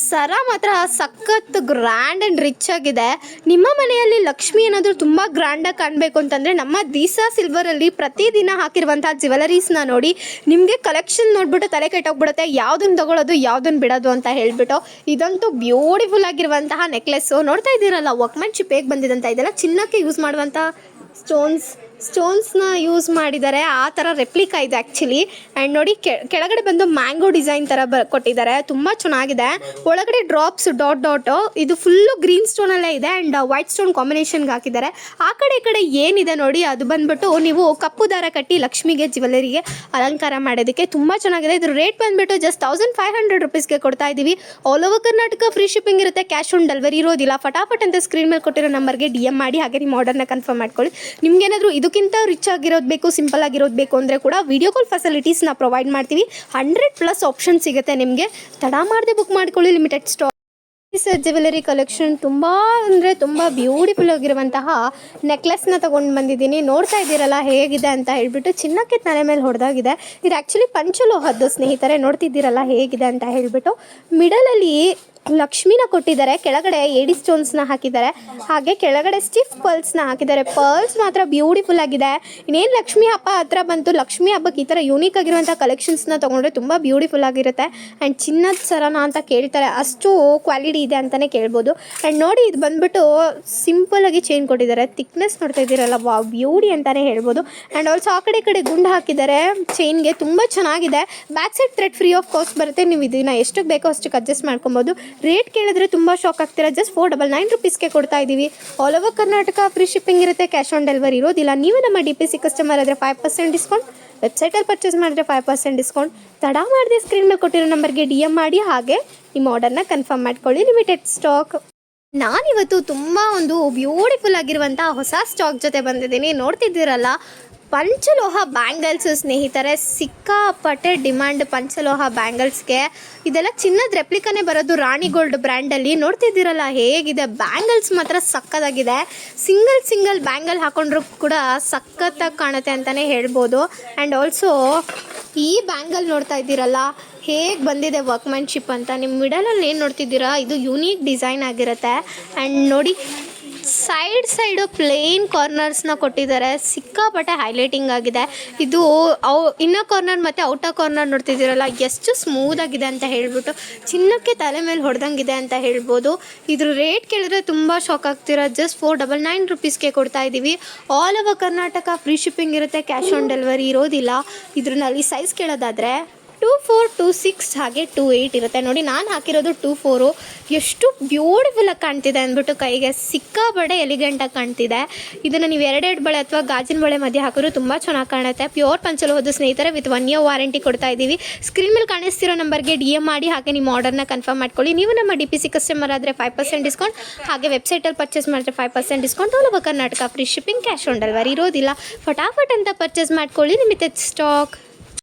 Speaker 1: ಸರ ಮಾತ್ರ ಸಖತ್ ಗ್ರ್ಯಾಂಡ್ ಆ್ಯಂಡ್ ರಿಚ್ ಆಗಿದೆ. ನಿಮ್ಮ ಮನೆಯಲ್ಲಿ ಲಕ್ಷ್ಮಿ ಏನಾದರೂ ತುಂಬ ಗ್ರ್ಯಾಂಡಾಗಿ ಕಾಣಬೇಕು ಅಂತಂದರೆ ನಮ್ಮ ದಿಶಾ ಸಿಲ್ವರಲ್ಲಿ ಪ್ರತಿದಿನ ಹಾಕಿರುವಂಥ ಜ್ಯುವೆಲರೀಸ್ನ ನೋಡಿ. ನಿಮಗೆ ಕಲೆಕ್ಷನ್ ನೋಡಿಬಿಟ್ಟು ತಲೆ ಕೆಟ್ಟೋಗ್ಬಿಡುತ್ತೆ, ಯಾವುದನ್ನು ತೊಗೊಳ್ಳೋದು ಯಾವುದನ್ನು ಬಿಡೋದು ಅಂತ ಹೇಳಿಬಿಟ್ಟು. ಇದಂತೂ ಬ್ಯೂಟಿಫುಲ್ ಆಗಿರುವಂತಹ ನೆಕ್ಲೆಸ್ಸು. ನೋಡ್ತಾ ಇದ್ದೀರಲ್ಲ, ವರ್ಕ್ಮ್ಯಾನ್ಶಿಪ್ ಹೇಗೆ ಬಂದಿದೆ ಅಂತ. ಇದೆಲ್ಲ ಚಿನ್ನಕ್ಕೆ ಯೂಸ್ ಮಾಡುವಂಥ ಸ್ಟೋನ್ಸ್ನ ಯೂಸ್ ಮಾಡಿದ್ದಾರೆ. ಆ ಥರ ರೆಪ್ಲಿಕಾ ಇದೆ ಆ್ಯಕ್ಚುಲಿ. ಆ್ಯಂಡ್ ನೋಡಿ, ಕೆಳಗಡೆ ಬಂದು ಮ್ಯಾಂಗೋ ಡಿಸೈನ್ ಥರ ಕೊಟ್ಟಿದ್ದಾರೆ, ತುಂಬ ಚೆನ್ನಾಗಿದೆ. ಒಳಗಡೆ ಡ್ರಾಪ್ಸ್ ಡಾಟು, ಇದು ಫುಲ್ಲು ಗ್ರೀನ್ ಸ್ಟೋನಲ್ಲೇ ಇದೆ ಆ್ಯಂಡ್ ವೈಟ್ ಸ್ಟೋನ್ ಕಾಂಬಿನೇಷನ್ಗೆ ಹಾಕಿದ್ದಾರೆ. ಆ ಕಡೆ ಏನಿದೆ ನೋಡಿ, ಅದು ಬಂದುಬಿಟ್ಟು ನೀವು ಕಪ್ಪು ದಾರ ಕಟ್ಟಿ ಲಕ್ಷ್ಮಿಗೆ ಜ್ಯುವೆಲರಿಗೆ ಅಲಂಕಾರ ಮಾಡೋದಕ್ಕೆ ತುಂಬ ಚೆನ್ನಾಗಿದೆ. ಇದ್ರ ರೇಟ್ ಬಂದುಬಿಟ್ಟು ಜಸ್ಟ್ 1500 ರುಪೀಸ್ಗೆ ಕೊಡ್ತಾ ಇದ್ದೀವಿ. All over Karnataka free shipping ಇರುತ್ತೆ, ಕ್ಯಾಶ್ ಆನ್ ಡೆಲಿವರಿ ಇರೋದಿಲ್ಲ. ಫಟಾಫಟ್ ಅಂತ ಸ್ಕ್ರೀನ್ ಮೇಲೆ ಕೊಟ್ಟಿರೋ ನಂಬರ್ಗೆ DM ಮಾಡಿ, ಹಾಗೆ ನಿಮ್ಮ ಆರ್ಡರ್ನ ಕನ್ಫರ್ಮ್ ಮಾಡ್ಕೊಳ್ಳಿ. ನಿಮ್ಗೇನಾದರೂ ಇದಕ್ಕಿಂತ ರಿಚ್ ಆಗಿರೋದು ಬೇಕು, ಸಿಂಪಲ್ ಆಗಿರೋದು ಬೇಕು ಅಂದರೆ ಕೂಡ ವಿಡಿಯೋ ಕಾಲ್ ಫೆಸಿಲಿಟೀಸ್ನ ಪ್ರೊವೈಡ್ ಮಾಡ್ತೀವಿ. 100+ ಆಪ್ಷನ್ ಸಿಗುತ್ತೆ ನಿಮಗೆ. ತಡ ಮಾಡದೆ ಬುಕ್ ಮಾಡ್ಕೊಳ್ಳಿ, ಲಿಮಿಟೆಡ್ ಸ್ಟಾಕ್. ಜ್ಯುವೆಲರಿ ಕಲೆಕ್ಷನ್ ತುಂಬ ಅಂದರೆ ತುಂಬ ಬ್ಯೂಟಿಫುಲ್ ಆಗಿರುವಂತಹ ನೆಕ್ಲೆಸ್ನ ತೊಗೊಂಡು ಬಂದಿದ್ದೀನಿ. ನೋಡ್ತಾ ಇದ್ದೀರಲ್ಲ ಹೇಗಿದೆ ಅಂತ ಹೇಳ್ಬಿಟ್ಟು. ಚಿನ್ನಕ್ಕೆ ತಲೆ ಮೇಲೆ ಹೊಡೆದಾಗಿದೆ. ಇದು ಆ್ಯಕ್ಚುಲಿ ಪಂಚಲೋಹದ್ದು ಸ್ನೇಹಿತರೆ. ನೋಡ್ತಿದ್ದೀರಲ್ಲ ಹೇಗಿದೆ ಅಂತ ಹೇಳಿಬಿಟ್ಟು. ಮಿಡಲಲ್ಲಿ ಲಕ್ಷ್ಮಿನ ಕೊಟ್ಟಿದ್ದಾರೆ, ಕೆಳಗಡೆ ಏಡಿ ಸ್ಟೋನ್ಸ್ನ ಹಾಕಿದ್ದಾರೆ, ಹಾಗೆ ಕೆಳಗಡೆ ಸ್ಟಿಫ್ ಪರ್ಲ್ಸ್ನ ಹಾಕಿದ್ದಾರೆ. ಪರ್ಲ್ಸ್ ಮಾತ್ರ ಬ್ಯೂಟಿಫುಲ್ ಆಗಿದೆ. ಇನ್ನೇನು ಲಕ್ಷ್ಮಿ ಹಬ್ಬ ಹತ್ರ ಬಂತು, ಲಕ್ಷ್ಮಿ ಹಬ್ಬಕ್ಕೆ ಈ ಥರ ಯೂನಿಕ್ ಆಗಿರುವಂಥ ಕಲೆಕ್ಷನ್ಸ್ನ ತೊಗೊಂಡ್ರೆ ತುಂಬ ಬ್ಯೂಟಿಫುಲ್ ಆಗಿರುತ್ತೆ. ಆ್ಯಂಡ್ ಚಿನ್ನದ ಸರನ ಅಂತ ಕೇಳ್ತಾರೆ, ಅಷ್ಟು ಕ್ವಾಲಿಟಿ ಇದೆ ಅಂತಲೇ ಕೇಳ್ಬೋದು. ಆ್ಯಂಡ್ ನೋಡಿ, ಇದು ಬಂದುಬಿಟ್ಟು ಸಿಂಪಲಾಗಿ ಚೈನ್ ಕೊಟ್ಟಿದ್ದಾರೆ. ಥಿಕ್ನೆಸ್ ನೋಡ್ತಾ ಇದ್ದೀರಲ್ಲ, ವಾವ್, ಬ್ಯೂಟಿ ಅಂತಲೇ ಹೇಳ್ಬೋದು. ಆ್ಯಂಡ್ ಆಲ್ಸೋ ಆ ಕಡೆ ಗುಂಡು ಹಾಕಿದ್ದಾರೆ ಚೈನ್ಗೆ, ತುಂಬ ಚೆನ್ನಾಗಿದೆ. Back side thread free of cost ಬರುತ್ತೆ. ನೀವು ಇದನ್ನು ಎಷ್ಟಕ್ಕೆ ಬೇಕೋ ಅಷ್ಟಕ್ಕೆ ಅಡ್ಜಸ್ಟ್ ಮಾಡ್ಕೊಬೋದು. ರೇಟ್ ಕೇಳಿದ್ರೆ ತುಂಬ ಶಾಕ್ ಆಗ್ತೀರಾ. ಜಸ್ಟ್ 499 ರುಪೀಸ್ಗೆ ಕೊಡ್ತಾ ಇದ್ದೀವಿ. All over Karnataka free shipping ಇರುತ್ತೆ, ಕ್ಯಾಶ್ ಆನ್ ಡೆಲಿವರಿ ಇರೋದಿಲ್ಲ. ನೀವು ನಮ್ಮ DPC ಕಸ್ಟಮರ್ ಆದರೆ 5% ಡಿಸ್ಕೌಂಟ್, ವೆಬ್ಸೈಟಲ್ಲಿ ಪರ್ಚೇಸ್ ಮಾಡಿದ್ರೆ 5% ಡಿಸ್ಕೌಂಟ್. ತಡ ಮಾಡಿದೆ ಸ್ಕ್ರೀನ್ ಮೇಲೆ ಕೊಟ್ಟಿರೋ ನಂಬರ್ಗೆ DM ಮಾಡಿ, ಹಾಗೆ ನಿಮ್ಮ ಆರ್ಡರ್ನ ಕನ್ಫರ್ಮ್ ಮಾಡ್ಕೊಳ್ಳಿ, ಲಿಮಿಟೆಡ್ ಸ್ಟಾಕ್. ನಾನಿವತ್ತು ತುಂಬ ಒಂದು ಬ್ಯೂಟಿಫುಲ್ ಆಗಿರುವಂಥ ಹೊಸ ಸ್ಟಾಕ್ ಜೊತೆ ಬಂದಿದ್ದೀನಿ. ನೋಡ್ತಿದ್ದೀರಲ್ಲ, ಪಂಚಲೋಹ ಬ್ಯಾಂಗಲ್ಸ್ ಸ್ನೇಹಿತರೆ. ಸಿಕ್ಕಾಪಟ್ಟೆ ಡಿಮ್ಯಾಂಡ್ ಪಂಚಲೋಹ ಬ್ಯಾಂಗಲ್ಸ್ಗೆ. ಇದೆಲ್ಲ ಚಿನ್ನದ ರೆಪ್ಲಿಕಾನೇ ಬರೋದು, ರಾಣಿ ಗೋಲ್ಡ್ ಬ್ರ್ಯಾಂಡಲ್ಲಿ. ನೋಡ್ತಿದ್ದೀರಲ್ಲ ಹೇಗಿದೆ, ಬ್ಯಾಂಗಲ್ಸ್ ಮಾತ್ರ ಸಕ್ಕತ್ತಾಗಿದೆ. ಸಿಂಗಲ್ ಬ್ಯಾಂಗಲ್ ಹಾಕೊಂಡ್ರೂ ಕೂಡ ಸಖತ್ತಾಗಿ ಕಾಣುತ್ತೆ ಅಂತಲೇ ಹೇಳ್ಬೋದು. ಆ್ಯಂಡ್ ಆಲ್ಸೋ ಈ ಬ್ಯಾಂಗಲ್ ನೋಡ್ತಾ ಇದ್ದೀರಲ್ಲ ಹೇಗೆ ಬಂದಿದೆ ವರ್ಕ್ಮ್ಯಾನ್ಶಿಪ್ ಅಂತ. ನಿಮ್ಮ ಮಿಡಲಲ್ಲಿ ಏನು ನೋಡ್ತಿದ್ದೀರಾ, ಇದು ಯೂನಿಕ್ ಡಿಸೈನ್ ಆಗಿರುತ್ತೆ. ಆ್ಯಂಡ್ ನೋಡಿ, ಸೈಡು ಪ್ಲೇನ್ ಕಾರ್ನರ್ಸ್ನ ಕೊಟ್ಟಿದ್ದಾರೆ, ಸಿಕ್ಕಾಪಟ್ಟೆ ಹೈಲೈಟಿಂಗ್ ಆಗಿದೆ. ಇದು ಇನ್ನರ್ ಕಾರ್ನರ್ ಮತ್ತು ಔಟರ್ ಕಾರ್ನರ್ ನೋಡ್ತಿದ್ದೀರಲ್ಲ ಎಷ್ಟು ಸ್ಮೂತ್ ಆಗಿದೆ ಅಂತ ಹೇಳ್ಬಿಟ್ಟು. ಚಿನ್ನಕ್ಕೆ ತಲೆ ಮೇಲೆ ಹೊಡೆದಂಗಿದೆ ಅಂತ ಹೇಳ್ಬೋದು. ಇದ್ರ ರೇಟ್ ಕೇಳಿದ್ರೆ ತುಂಬ ಶಾಕ್ ಆಗ್ತೀರಾ. ಜಸ್ಟ್ 499 ರುಪೀಸ್ಗೆ ಕೊಡ್ತಾ ಇದ್ದೀವಿ. All over Karnataka free shipping ಇರುತ್ತೆ, ಕ್ಯಾಶ್ ಆನ್ ಡೆಲಿವರಿ ಇರೋದಿಲ್ಲ. ಇದ್ರಲ್ಲಿ ಸೈಜ್ ಕೇಳೋದಾದರೆ 24, 26 ಹಾಗೆ 28 ಇರುತ್ತೆ. ನೋಡಿ, ನಾನು ಹಾಕಿರೋದು 24. ಎಷ್ಟು ಬ್ಯೂಟಿಫುಲ್ಲಾಗಿ ಕಾಣ್ತಿದೆ ಅಂದ್ಬಿಟ್ಟು, ಕೈಗೆ ಸಿಕ್ಕಾಬಡೆ ಎಲಿಗೆಂಟಾಗಿ ಕಾಣ್ತಿದೆ. ಇದನ್ನು ನೀವು 2 ಬಳೆ ಅಥವಾ ಗಾಜಿನ ಬಳೆ ಮಧ್ಯೆ ಹಾಕಿದ್ರು ತುಂಬ ಚೆನ್ನಾಗಿ ಕಾಣುತ್ತೆ. ಪ್ಯೂರ್ ಪಂಚಲೋಹದ ಸ್ನೇಹಿತರೆ, ವಿತ್ 1 ಇಯರ್ ವಾರಂಟಿ ಕೊಡ್ತಾ ಇದ್ದೀವಿ. ಸ್ಕ್ರೀನ್ ಮೇಲೆ ಕಾಣಿಸ್ತಿರೋ ನಂಬರ್ಗೆ DM ಮಾಡಿ, ಹಾಗೆ ನಿಮ್ಮ ಆರ್ಡರ್ನ ಕನ್ಫರ್ಮ್ ಮಾಡ್ಕೊಳ್ಳಿ. ನೀವು ನಮ್ಮ DPC ಕಸ್ಟಮರ್ ಆದರೆ 5% ಡಿಸ್ಕೌಂಟ್, ಹಾಗೆ ವೆಬ್ಸೈಟಲ್ಲಿ ಪರ್ಚೇಸ್ ಮಾಡಿದ್ರೆ 5% discount. All over Karnataka free shipping, cash on delivery ಇರೋದಿಲ್ಲ. ಫಟಾಫಟ್ ಅಂತ ಪರ್ಚೇಸ್ ಮಾಡ್ಕೊಳ್ಳಿ, limited stock.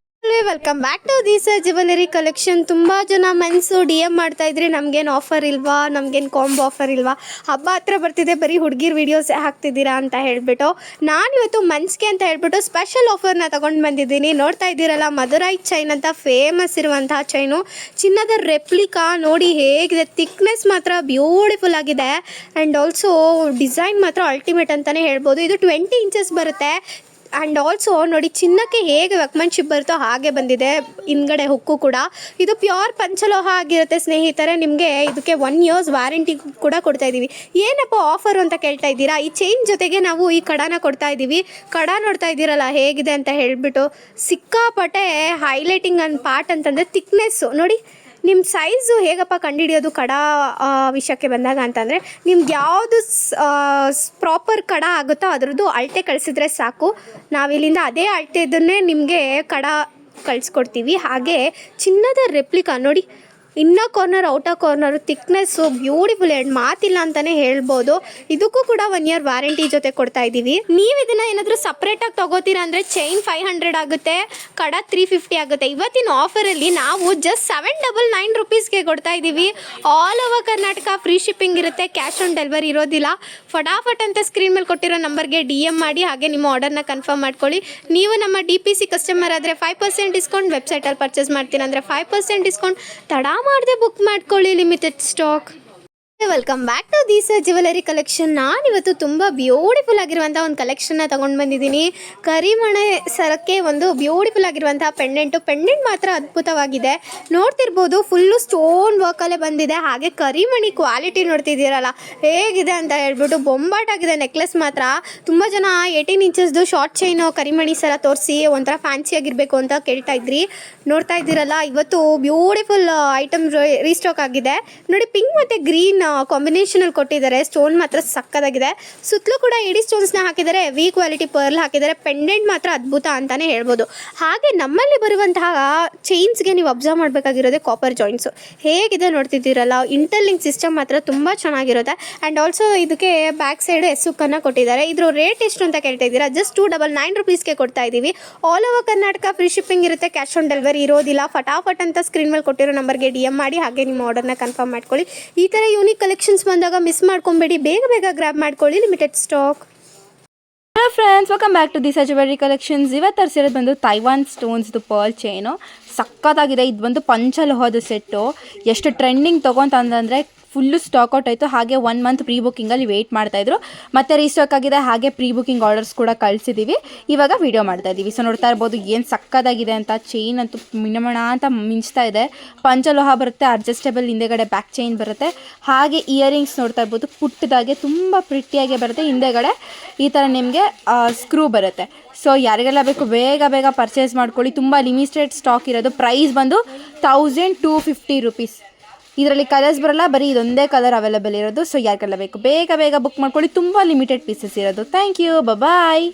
Speaker 1: Welcome back to Disha jewellery collection. ತುಂಬ ಜನ ಮೆನ್ಸು DM ಮಾಡ್ತಾ ಇದ್ರಿ, ನಮಗೇನು ಆಫರ್ ಇಲ್ವಾ, ನಮಗೇನು ಕಾಂಬೋ ಆಫರ್ ಇಲ್ವಾ, ಹಬ್ಬ ಹತ್ರ ಬರ್ತಿದೆ, ಬರೀ ಹುಡುಗಿರ್ ವೀಡಿಯೋಸ್ ಹಾಕ್ತಿದ್ದೀರಾ ಅಂತ ಹೇಳ್ಬಿಟ್ಟು. ನಾನಿವತ್ತು ಮೆನ್ಸ್ಗೆ ಅಂತ ಹೇಳ್ಬಿಟ್ಟು ಸ್ಪೆಷಲ್ ಆಫರ್ನ ತೊಗೊಂಡು ಬಂದಿದ್ದೀನಿ. ನೋಡ್ತಾ ಇದ್ದೀರಲ್ಲ, ಮಧುರೈ ಚೈನ್ ಅಂತ ಫೇಮಸ್ ಇರುವಂತಹ ಚೈನು, ಚಿನ್ನದ ರೆಪ್ಲಿಕಾ. ನೋಡಿ ಹೇಗಿದೆ, ಥಿಕ್ನೆಸ್ ಮಾತ್ರ ಬ್ಯೂಟಿಫುಲ್ ಆಗಿದೆ. ಆ್ಯಂಡ್ ಆಲ್ಸೋ ಡಿಸೈನ್ ಮಾತ್ರ ಅಲ್ಟಿಮೇಟ್ ಅಂತಲೇ ಹೇಳ್ಬೋದು. ಇದು 20 ಇಂಚಸ್ ಬರುತ್ತೆ. ಆ್ಯಂಡ್ ಆಲ್ಸೋ ನೋಡಿ, ಚಿನ್ನಕ್ಕೆ ಹೇಗೆ ವರ್ಕ್ಮ್ಯಾನ್ಶಿಪ್ ಬರುತ್ತೋ ಹಾಗೆ ಬಂದಿದೆ. ಹಿಂದ್ಗಡೆ ಹುಕ್ಕು ಕೂಡ. ಇದು ಪ್ಯೂರ್ ಪಂಚಲೋಹ ಆಗಿರುತ್ತೆ ಸ್ನೇಹಿತರೆ. ನಿಮಗೆ ಇದಕ್ಕೆ 1 ಇಯರ್ಸ್ ವಾರಂಟಿ ಕೂಡ ಕೊಡ್ತಾ ಇದ್ದೀವಿ. ಏನಪ್ಪ ಆಫರು ಅಂತ ಕೇಳ್ತಾ ಇದ್ದೀರಾ, ಈ ಚೈನ್ ಜೊತೆಗೆ ನಾವು ಈ ಕಡಾನ ಕೊಡ್ತಾ ಇದ್ದೀವಿ. ಕಡ ನೋಡ್ತಾ ಇದ್ದೀರಲ್ಲ ಹೇಗಿದೆ ಅಂತ ಹೇಳಿಬಿಟ್ಟು, ಸಿಕ್ಕಾಪಟ್ಟೆ ಹೈಲೈಟಿಂಗ್ ಪಾರ್ಟ್ ಅಂತಂದರೆ ಥಿಕ್ನೆಸ್ಸು ನೋಡಿ. ನಿಮ್ಮ ಸೈಜು ಹೇಗಪ್ಪ ಕಂಡುಹಿಡಿಯೋದು ಕಡ ವಿಷಯಕ್ಕೆ ಬಂದಾಗ ಅಂತಂದರೆ ನಿಮ್ಗೆ ಯಾವುದು ಪ್ರಾಪರ್ ಕಡ ಆಗುತ್ತೋ ಅದರದ್ದು ಅಳತೆ ಕಳಿಸಿದ್ರೆ ಸಾಕು. ನಾವಿಲ್ಲಿಂದ ಅದೇ ಅಳತೆದನ್ನೇ ನಿಮಗೆ ಕಡ ಕಳಿಸ್ಕೊಡ್ತೀವಿ. ಹಾಗೆ ಚಿನ್ನದ ರೆಪ್ಲಿಕಾ ನೋಡಿ, inner corner outer corner thickness beautiful, ಎರಡು ಮಾತಿಲ್ಲ ಅಂತಲೇ ಹೇಳ್ಬೋದು. ಇದಕ್ಕೂ ಕೂಡ 1 year ವಾರಂಟಿ ಜೊತೆ ಕೊಡ್ತಾ ಇದ್ದೀವಿ. ನೀವು ಇದನ್ನು ಏನಾದರೂ ಸಪ್ರೇಟಾಗಿ ತೊಗೋತೀರಾ ಅಂದರೆ ಚೈನ್ 500 ಆಗುತ್ತೆ, ಕಡ 350 ಆಗುತ್ತೆ. ಇವತ್ತಿನ ಆಫರಲ್ಲಿ ನಾವು ಜಸ್ಟ್ 799 ರುಪೀಸ್ಗೆ ಕೊಡ್ತಾ ಇದ್ದೀವಿ. All over Karnataka free shipping ಇರುತ್ತೆ, ಕ್ಯಾಶ್ ಆನ್ ಡೆಲಿವರಿ ಇರೋದಿಲ್ಲ. ಫಟಾಫಟ್ ಅಂತ ಸ್ಕ್ರೀನ್ ಮೇಲೆ ಕೊಟ್ಟಿರೋ ನಂಬರ್ಗೆ DM ಮಾಡಿ, ಹಾಗೆ ನಿಮ್ಮ ಆರ್ಡರ್ನ ಕನ್ಫರ್ಮ್ ಮಾಡ್ಕೊಳ್ಳಿ. ನೀವು ನಮ್ಮ DPC ಕಸ್ಟಮರ್ ಆದರೆ 5% ಡಿಸ್ಕೌಂಟ್, ವೆಬ್ಸೈಟಲ್ಲಿ ಪರ್ಚೇಸ್ ಮಾಡ್ತೀನಿ ಅಂದರೆ 5% ಡಿಸ್ಕೌಂಟ್. ತಡ ಮಾಡದೆ ಬುಕ್ ಮಾಡ್ಕೊಳ್ಳಿ, limited stock. Welcome back to Deesa jewellery collection. ನಾನಿವತ್ತು ತುಂಬ ಬ್ಯೂಟಿಫುಲ್ ಆಗಿರುವಂಥ ಒಂದು ಕಲೆಕ್ಷನ್ನ ತೊಗೊಂಡು ಬಂದಿದ್ದೀನಿ. ಕರಿಮಣೆ ಸರಕ್ಕೆ ಒಂದು ಬ್ಯೂಟಿಫುಲ್ ಆಗಿರುವಂಥ ಪೆಂಡೆಂಟ್ ಮಾತ್ರ ಅದ್ಭುತವಾಗಿದೆ. ನೋಡ್ತಿರ್ಬೋದು, ಫುಲ್ಲು ಸ್ಟೋನ್ ವರ್ಕಲ್ಲೇ ಬಂದಿದೆ. ಹಾಗೆ ಕರಿಮಣಿ ಕ್ವಾಲಿಟಿ ನೋಡ್ತಿದ್ದೀರಲ್ಲ ಹೇಗಿದೆ ಅಂತ ಹೇಳ್ಬಿಟ್ಟು ಬೊಂಬಾಟಾಗಿದೆ. ನೆಕ್ಲೆಸ್ ಮಾತ್ರ ತುಂಬ ಜನ 18 ಇಂಚಸ್ದು ಶಾರ್ಟ್ ಚೈನು ಕರಿಮಣಿ ಸರ ತೋರಿಸಿ ಒಂಥರ ಫ್ಯಾನ್ಸಿಯಾಗಿರಬೇಕು ಅಂತ ಕೇಳ್ತಾ ಇದ್ರಿ. ನೋಡ್ತಾ ಇದ್ದೀರಲ್ಲ, ಇವತ್ತು ಬ್ಯೂಟಿಫುಲ್ ಐಟಮ್ ರೀಸ್ಟಾಕ್ ಆಗಿದೆ ನೋಡಿ. ಪಿಂಕ್ ಮತ್ತು ಗ್ರೀನ್ ಕಾಂಬಿನೇಷನಲ್ಲಿ ಕೊಟ್ಟಿದ್ದಾರೆ. ಸ್ಟೋನ್ ಮಾತ್ರ ಸಕ್ಕದಾಗಿದೆ. ಸುತ್ತಲೂ ಕೂಡ ಎಡಿ ಸ್ಟೋನ್ಸ್ನ ಹಾಕಿದ್ದಾರೆ, ವಿ ಕ್ವಾಲಿಟಿ ಪರ್ಲ್ ಹಾಕಿದ್ದಾರೆ. ಪೆಂಡೆಂಟ್ ಮಾತ್ರ ಅದ್ಭುತ ಅಂತಲೇ ಹೇಳ್ಬೋದು. ಹಾಗೆ ನಮ್ಮಲ್ಲಿ ಬರುವಂತಹ ಚೈನ್ಸ್ಗೆ ನೀವು ಅಬ್ಸರ್ವ್ ಮಾಡಬೇಕಾಗಿರೋದೇ ಕಾಪರ್ ಜಾಯಿಂಟ್ಸು ಹೇಗಿದೆ ನೋಡ್ತಿದ್ದೀರಲ್ಲ. ಇಂಟರ್ಲಿಂಕ್ ಸಿಸ್ಟಮ್ ಮಾತ್ರ ತುಂಬ ಚೆನ್ನಾಗಿರುತ್ತೆ. ಆ್ಯಂಡ್ ಆಲ್ಸೋ ಇದಕ್ಕೆ ಬ್ಯಾಕ್ ಸೈಡ್ ಎಸ್ಸುಕ್ಕನ್ನು ಕೊಟ್ಟಿದ್ದಾರೆ. ಇದ್ರ ರೇಟ್ ಎಷ್ಟು ಅಂತ ಕೇಳ್ತಾ ಇದ್ದೀರಾ? ಜಸ್ಟ್ 299 ರುಪೀಸ್ಗೆ ಕೊಡ್ತಾ ಇದ್ದೀವಿ. All over Karnataka free shipping ಇರುತ್ತೆ, ಕ್ಯಾಶ್ ಆನ್ ಡೆಲಿವರಿ ಇರೋದಿಲ್ಲ. ಫಟಾಫಟ್ ಅಂತ ಸ್ಕ್ರೀನ್ ಮೇಲೆ ಕೊಟ್ಟಿರೋ ನಂಬರ್ಗೆ DM ಮಾಡಿ, ಹಾಗೆ ನಿಮ್ಮ ಆರ್ಡರ್ನ ಕನ್ಫರ್ಮ್ ಮಾಡ್ಕೊಳ್ಳಿ. ಈ ಥರ ಯೂನಿಕ್ ಕಲೆಕ್ಷನ್ಸ್ ಬಂದಾಗ ಮಿಸ್ ಮಾಡ್ಕೊಬೇಡಿ, ಬೇಗ ಗ್ರ್ಯಾಬ್ ಮಾಡ್ಕೊಳ್ಳಿ, limited stock.
Speaker 2: Hello friends, welcome back to Deesa jewellery collections. ಇವತ್ತು ತರಿಸಿರೋದು ಬಂದು ತೈವಾನ್ ಸ್ಟೋನ್ಸ್ದು ಪರ್ಲ್ ಚೈನು. ಸಕ್ಕತ್ತಾಗಿದೆ. ಇದು ಬಂದು ಪಂಚಲೋಹದ ಸೆಟ್ಟು. ಎಷ್ಟು ಟ್ರೆಂಡಿಂಗ್ ತೊಗೊಂತಂದರೆ ಫುಲ್ಲು ಸ್ಟಾಕ್ ಔಟ್ ಆಯಿತು. ಹಾಗೆ 1 month ಪ್ರೀ ಬುಕ್ಕಿಂಗಲ್ಲಿ ವೆಯ್ಟ್ ಮಾಡ್ತಾಯಿದ್ರು, ಮತ್ತೆ ರೀಸ್ಟಾಕ್ ಆಗಿದೆ. ಹಾಗೆ ಪ್ರೀ ಬುಕ್ಕಿಂಗ್ ಆರ್ಡರ್ಸ್ ಕೂಡ ಕಳಿಸಿದ್ದೀವಿ. ಇವಾಗ ವೀಡಿಯೋ ಮಾಡ್ತಾಯಿದ್ದೀವಿ. ಸೊ ನೋಡ್ತಾ ಇರ್ಬೋದು ಏನು ಸಕ್ಕತ್ತಾಗಿದೆ ಅಂತ. ಚೈನ್ ಅಂತೂ ಮಿಣಮಣ ಅಂತ ಮಿಂಚ್ತಾ ಇದೆ. ಪಂಚಲೋಹ ಬರುತ್ತೆ, ಅಡ್ಜಸ್ಟೇಬಲ್ ಹಿಂದೆಗಡೆ ಬ್ಯಾಕ್ ಚೈನ್ ಬರುತ್ತೆ. ಹಾಗೆ ಇಯರಿಂಗ್ಸ್ ನೋಡ್ತಾ ಇರ್ಬೋದು, ಪುಟ್ಟದಾಗೆ ತುಂಬ ಪ್ರಿಟ್ಟಿಯಾಗೆ ಬರುತ್ತೆ. ಹಿಂದೆಗಡೆ ಈ ಥರ ನಿಮಗೆ ಸ್ಕ್ರೂ ಬರುತ್ತೆ. ಸೊ ಯಾರಿಗೆಲ್ಲ ಬೇಕು ಬೇಗ ಪರ್ಚೇಸ್ ಮಾಡ್ಕೊಳ್ಳಿ. ತುಂಬ ಲಿಮಿಟೆಡ್ ಸ್ಟಾಕ್ ಇರೋದು. ಪ್ರೈಸ್ ಬಂದು 1250 ರುಪೀಸ್. ಇದರಲ್ಲಿ ಕಲರ್ಸ್ ಬರಲ್ಲ, ಬರೀ ಇದೊಂದೇ ಕಲರ್ ಅವೈಲೇಬಲ್ ಇರೋದು. ಸೊ ಯಾರಿಗೆಲ್ಲ ಬೇಕು ಬೇಗ ಬುಕ್ ಮಾಡ್ಕೊಳ್ಳಿ. ತುಂಬ ಲಿಮಿಟೆಡ್ ಪೀಸಸ್ ಇರೋದು. ಥ್ಯಾಂಕ್ ಯು, ಬಾಯ್.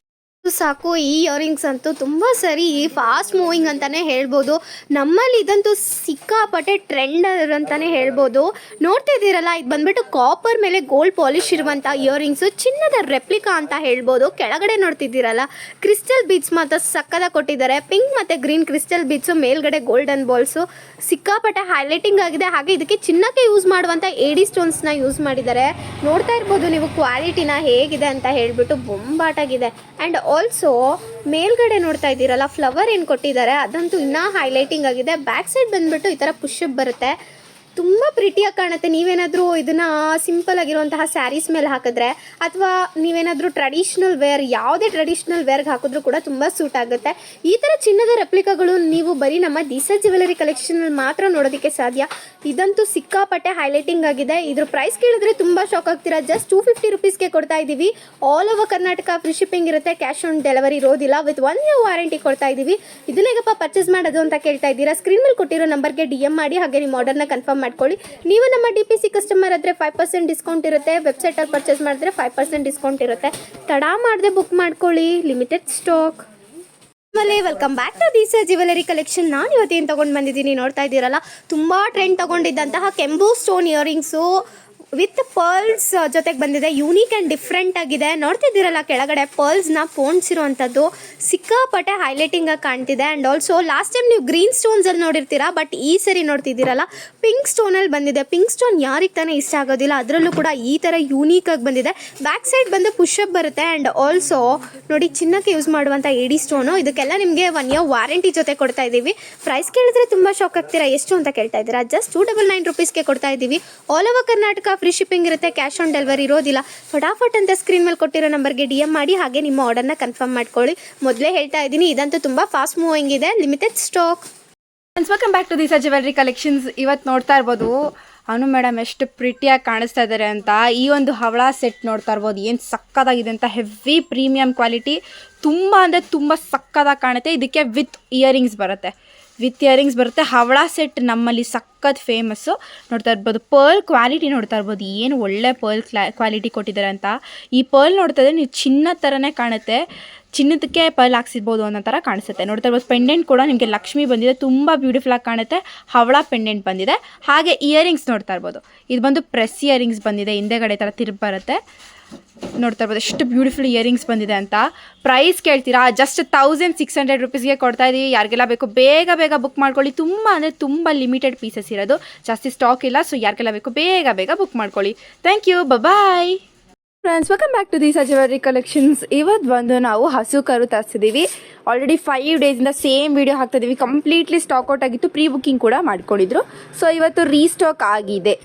Speaker 1: ಸಾಕು. ಈ ಇಯರಿಂಗ್ಸ್ ಅಂತೂ ತುಂಬ ಸರಿ ಫಾಸ್ಟ್ ಮೂವಿಂಗ್ ಅಂತಲೇ ಹೇಳ್ಬೋದು. ನಮ್ಮಲ್ಲಿ ಇದಂತೂ ಸಿಕ್ಕಾಪಟ್ಟೆ ಟ್ರೆಂಡರ್ ಅಂತಲೇ ಹೇಳ್ಬೋದು. ನೋಡ್ತಾ ಇದ್ದೀರಲ್ಲ, ಇದು ಬಂದುಬಿಟ್ಟು ಕಾಪರ್ ಮೇಲೆ ಗೋಲ್ಡ್ ಪಾಲಿಶ್ ಇರುವಂಥ ಇಯರಿಂಗ್ಸು, ಚಿನ್ನದ ರೆಪ್ಲಿಕಾ ಅಂತ ಹೇಳ್ಬೋದು. ಕೆಳಗಡೆ ನೋಡ್ತಿದ್ದೀರಲ್ಲ, ಕ್ರಿಸ್ಟಲ್ ಬೀಡ್ಸ್ ಮಾತ್ರ ಸಕ್ಕದಾಗಿ ಕೊಟ್ಟಿದ್ದಾರೆ. ಪಿಂಕ್ ಮತ್ತು ಗ್ರೀನ್ ಕ್ರಿಸ್ಟಲ್ ಬೀಡ್ಸು, ಮೇಲ್ಗಡೆ ಗೋಲ್ಡನ್ ಬಾಲ್ಸು, ಸಿಕ್ಕಾಪಟ್ಟೆ ಹೈಲೈಟಿಂಗ್ ಆಗಿದೆ. ಹಾಗೆ ಇದಕ್ಕೆ ಚಿನ್ನಕ್ಕೆ ಯೂಸ್ ಮಾಡುವಂಥ ಎಡಿ ಸ್ಟೋನ್ಸ್ನ ಯೂಸ್ ಮಾಡಿದ್ದಾರೆ. ನೋಡ್ತಾ ಇರ್ಬೋದು ನೀವು ಕ್ವಾಲಿಟಿನ ಹೇಗಿದೆ ಅಂತ ಹೇಳ್ಬಿಟ್ಟು ಬೊಂಬಾಟಾಗಿದೆ. ಆ್ಯಂಡ್ ಆಲ್ಸೋ ಮೇಲ್ಗಡೆ ನೋಡ್ತಾ ಇದ್ದೀರಲ್ಲ, ಫ್ಲವರ್ ಏನು ಕೊಟ್ಟಿದ್ದಾರೆ ಅದಂತೂ ಇನ್ನೂ ಹೈಲೈಟಿಂಗ್ ಆಗಿದೆ. ಬ್ಯಾಕ್ ಸೈಡ್ ಬಂದುಬಿಟ್ಟು ಈ ಥರ ಪುಷಪ್ ಬರುತ್ತೆ, ತುಂಬ ಪ್ರಿಟಿಯಾಗಿ ಕಾಣುತ್ತೆ. ನೀವೇನಾದರೂ ಇದನ್ನು ಸಿಂಪಲ್ ಆಗಿರುವಂತಹ ಸ್ಯಾರೀಸ್ ಮೇಲೆ ಹಾಕಿದ್ರೆ, ಅಥವಾ ನೀವೇನಾದರೂ ಟ್ರೆಡಿಷ್ನಲ್ ವೇರ್, ಯಾವುದೇ ಟ್ರೆಡಿಷ್ನಲ್ ವೇರ್ಗೆ ಹಾಕಿದ್ರೂ ಕೂಡ ತುಂಬ ಸೂಟ್ ಆಗುತ್ತೆ. ಈ ಥರ ಚಿನ್ನದ ರೆಪ್ಲಿಕಾಗಳು ನೀವು ಬರೀ ನಮ್ಮ ದೀಸಾ ಜ್ಯುವೆಲರಿ ಕಲೆಕ್ಷನಲ್ಲಿ ಮಾತ್ರ ನೋಡೋದಕ್ಕೆ ಸಾಧ್ಯ. ಇದಂತೂ ಸಿಕ್ಕಾಪಟ್ಟೆ ಹೈಲೈಟಿಂಗ್ ಆಗಿದೆ. ಇದ್ರ ಪ್ರೈಸ್ ಕೇಳಿದ್ರೆ ತುಂಬ ಶಾಕ್ ಆಗ್ತೀರಾ. ಜಸ್ಟ್ 250 ರುಪೀಸ್ಗೆ ಕೊಡ್ತಾ ಇದ್ದೀವಿ. All over Karnataka free shipping ಇರುತ್ತೆ, ಕ್ಯಾಶ್ ಆನ್ ಡೆಲಿವರಿ ಇರೋದಿಲ್ಲ. ವಿತ್ 1 year ವಾರಂಟಿ ಕೊಡ್ತಾ ಇದ್ದೀವಿ. ಇದನ್ನ ಹೇಗಪ್ಪ ಪರ್ಚೇಸ್ ಮಾಡೋದು ಅಂತ ಕೇಳ್ತಾ ಇದ್ದೀರಾ? ಸ್ಕ್ರೀನ್ ಮೇಲೆ ಕೊಟ್ಟಿರೋ ನಂಬರ್ಗೆ DM ಮಾಡಿ, ಹಾಗೆ ನಿಮ್ಮ ಆರ್ಡರ್ನ ಕನ್ಫರ್ಮ್ ಮಾಡ್ಕೊಳ್ಳಿ. ನೀವು ನಮ್ಮ DPC ಕಸ್ಟಮರ್ ಆದರೆ 5% ಡಿಸ್ಕೌಂಟ್ ಇರುತ್ತೆ. ವೆಬ್ಸೈಟಲ್ಲಿ ಪರ್ಚೇಸ್ ಮಾಡಿದ್ರೆ 5% ಡಿಸ್ಕೌಂಟ್ ಇರುತ್ತೆ. ತಡ ಮಾಡದೆ ಬುಕ್ ಮಾಡ್ಕೊಳ್ಳಿ, ಲಿಮಿಟೆಡ್ ಸ್ಟಾಕ್. ಆಮೇಲೆ welcome back to Deesa jewellery collection. ನಾನು ಇವತ್ತೇನು ತೊಗೊಂಡು ಬಂದಿದ್ದೀನಿ ನೋಡ್ತಾ ಇದ್ದೀರಲ್ಲ, ತುಂಬ ಟ್ರೆಂಡ್ ತೊಗೊಂಡಿದ್ದಂತಹ ಕೆಂಪು ಸ್ಟೋನ್ ಇಯರಿಂಗ್ಸು ವಿತ್ ಪರ್ಲ್ಸ್ ಜೊತೆಗೆ ಬಂದಿದೆ. ಯೂನಿಕ್ ಆ್ಯಂಡ್ ಡಿಫ್ರೆಂಟ್ ಆಗಿದೆ. ನೋಡ್ತಿದ್ದೀರಲ್ಲ, ಕೆಳಗಡೆ ಪರ್ಲ್ಸ್ನ ಪೋಣಿಸಿರುವಂಥದ್ದು ಸಿಕ್ಕಾಪಟ್ಟೆ ಹೈಲೈಟಿಂಗಾಗಿ ಕಾಣ್ತಿದೆ. ಆ್ಯಂಡ್ ಆಲ್ಸೋ ಲಾಸ್ಟ್ ಟೈಮ್ ನೀವು ಗ್ರೀನ್ ಸ್ಟೋನ್ಸಲ್ಲಿ ನೋಡಿರ್ತೀರಾ, ಬಟ್ ಈ ಸರಿ ನೋಡ್ತಿದ್ದೀರಲ್ಲ ಪಿಂಕ್ ಸ್ಟೋನಲ್ಲಿ ಬಂದಿದೆ. ಪಿಂಕ್ ಸ್ಟೋನ್ ಯಾರಿಗೆ ತಾನೇ ಇಷ್ಟ ಆಗೋದಿಲ್ಲ, ಅದರಲ್ಲೂ ಕೂಡ ಈ ಥರ ಯೂನಿಕಾಗಿ ಬಂದಿದೆ. ಬ್ಯಾಕ್ ಸೈಡ್ ಬಂದು ಪುಷಪ್ ಬರುತ್ತೆ. ಆ್ಯಂಡ್ ಆಲ್ಸೋ ನೋಡಿ, ಚಿನ್ನಕ್ಕೆ ಯೂಸ್ ಮಾಡುವಂಥ ಎಡಿ ಸ್ಟೋನು. ಇದಕ್ಕೆಲ್ಲ ನಿಮಗೆ 1 year ವಾರಂಟಿ ಜೊತೆ ಕೊಡ್ತಾ ಇದ್ದೀವಿ. ಪ್ರೈಸ್ ಕೇಳಿದ್ರೆ ತುಂಬ ಶಾಕ್ ಆಗ್ತೀರಾ, ಎಷ್ಟು ಅಂತ ಕೇಳ್ತಾ ಇದ್ದೀರಾ? ಜಸ್ಟ್ 299 ರುಪೀಸ್ಗೆ ಕೊಡ್ತಾ ಇದ್ದೀವಿ. All over Karnataka free shipping ಇರುತ್ತೆ, ಕ್ಯಾಶ್ ಆನ್ ಡೆಲಿವರಿ ಇರೋದಿಲ್ಲ. ಫಟಾಫಟ್ ಅಂತ ಸ್ಕ್ರೀನ್ ಮೇಲೆ ಕೊಟ್ಟಿರೋ ನಂಬರ್ಗೆ DM ಮಾಡಿ, ಹಾಗೆ ನಿಮ್ಮ ಆರ್ಡರ್ನ ಕನ್ಫರ್ಮ್ ಮಾಡ್ಕೊಳ್ಳಿ. ಮೊದಲೇ ಹೇಳ್ತಾ ಇದ್ದೀನಿ, ಇದಂತೂ ತುಂಬ ಫಾಸ್ಟ್ ಮೂವಿಂಗ್ ಇದೆ, limited stock.
Speaker 2: Welcome back to Deesa jewellery collections. ಇವತ್ತು ನೋಡ್ತಾ ಇರ್ಬೋದು ಅನು ಮೇಡಮ್ ಎಷ್ಟು ಪ್ರಿಟಿಯಾಗಿ ಕಾಣಿಸ್ತಾ ಇದ್ದಾರೆ ಅಂತ. ಈ ಒಂದು ಹವಳ ಸೆಟ್ ನೋಡ್ತಾ ಇರ್ಬೋದು, ಏನು ಸಕ್ಕದಾಗಿದೆ ಅಂತ. ಹೆವಿ ಪ್ರೀಮಿಯಂ ಕ್ವಾಲಿಟಿ, ತುಂಬ ಅಂದರೆ ತುಂಬ ಸಕ್ಕದಾಗಿ ಕಾಣುತ್ತೆ. ಇದಕ್ಕೆ ವಿತ್ ಇಯರಿಂಗ್ಸ್ ಬರುತ್ತೆ. ಹವಳ ಸೆಟ್ ನಮ್ಮಲ್ಲಿ ಸಖತ್ ಫೇಮಸ್ಸು. ನೋಡ್ತಾ ಇರ್ಬೋದು ಪರ್ಲ್ ಕ್ವಾಲಿಟಿ ನೋಡ್ತಾ ಇರ್ಬೋದು, ಏನು ಒಳ್ಳೆ ಪರ್ಲ್ ಕ್ವಾಲಿಟಿ ಕೊಟ್ಟಿದ್ದಾರೆ ಅಂತ. ಈ ಪರ್ಲ್ ನೋಡ್ತಾ ಇದ್ರೆ ನೀವು ಚಿನ್ನದ ಥರನೇ ಕಾಣುತ್ತೆ, ಚಿನ್ನದಕ್ಕೆ ಪರ್ಲ್ ಹಾಕ್ಸಿರ್ಬೋದು ಅನ್ನೋ ಥರ ಕಾಣಿಸುತ್ತೆ. ನೋಡ್ತಾ ಇರ್ಬೋದು ಪೆಂಡೆಂಟ್ ಕೂಡ ನಿಮಗೆ ಲಕ್ಷ್ಮಿ ಬಂದಿದೆ, ತುಂಬ ಬ್ಯೂಟಿಫುಲ್ಲಾಗಿ ಕಾಣುತ್ತೆ. ಹವಳ ಪೆಂಡೆಂಟ್ ಬಂದಿದೆ. ಹಾಗೆ ಇಯರಿಂಗ್ಸ್ ನೋಡ್ತಾ ಇರ್ಬೋದು, ಇದು ಬಂದು ಪ್ರೆಸ್ ಇಯರಿಂಗ್ಸ್ ಬಂದಿದೆ, ಹಿಂದೆಗಡೆ ಥರ ತಿರುಗಿ ಬರುತ್ತೆ. ನೋಡ್ತಾ ಇರ್ಬೋದು ಎಷ್ಟು ಬ್ಯೂಟಿಫುಲ್ ಇಯರಿಂಗ್ಸ್ ಬಂದಿದೆ ಅಂತ. ಪ್ರೈಸ್ ಕೇಳ್ತೀರಾ, ಜಸ್ಟ್ 1600 ರುಪೀಸ್ಗೆ ಕೊಡ್ತಾ ಇದ್ದೀವಿ. ಯಾರಿಗೆಲ್ಲ ಬೇಕು ಬೇಗ ಬೇಗ ಬುಕ್ ಮಾಡ್ಕೊಳ್ಳಿ. ತುಂಬ ಅಂದರೆ ತುಂಬ ಲಿಮಿಟೆಡ್ ಪೀಸಸ್ ಇರೋದು, ಜಾಸ್ತಿ ಸ್ಟಾಕ್ ಇಲ್ಲ. ಸೊ ಯಾರಿಗೆಲ್ಲ ಬೇಕು ಬೇಗ ಬೇಗ ಬುಕ್ ಮಾಡ್ಕೊಳ್ಳಿ. Thank you, bye friends. Welcome back to Disa jewellery collections. ಇವತ್ತು ಬಂದು ನಾವು ಹಸು ಕರು ತರಿಸಿದ್ದೀವಿ. ಆಲ್ರೆಡಿ 5 ಡೇಸಿಂದ ಸೇಮ್ ವೀಡಿಯೋ ಹಾಕ್ತಿದ್ದೀವಿ. ಕಂಪ್ಲೀಟ್ಲಿ ಸ್ಟಾಕ್ ಔಟ್ ಆಗಿತ್ತು, ಪ್ರೀ ಬುಕ್ಕಿಂಗ್ ಕೂಡ ಮಾಡ್ಕೊಂಡಿದ್ರು. ಸೊ ಇವತ್ತು ರೀಸ್ಟಾಕ್ ಆಗಿದೆ.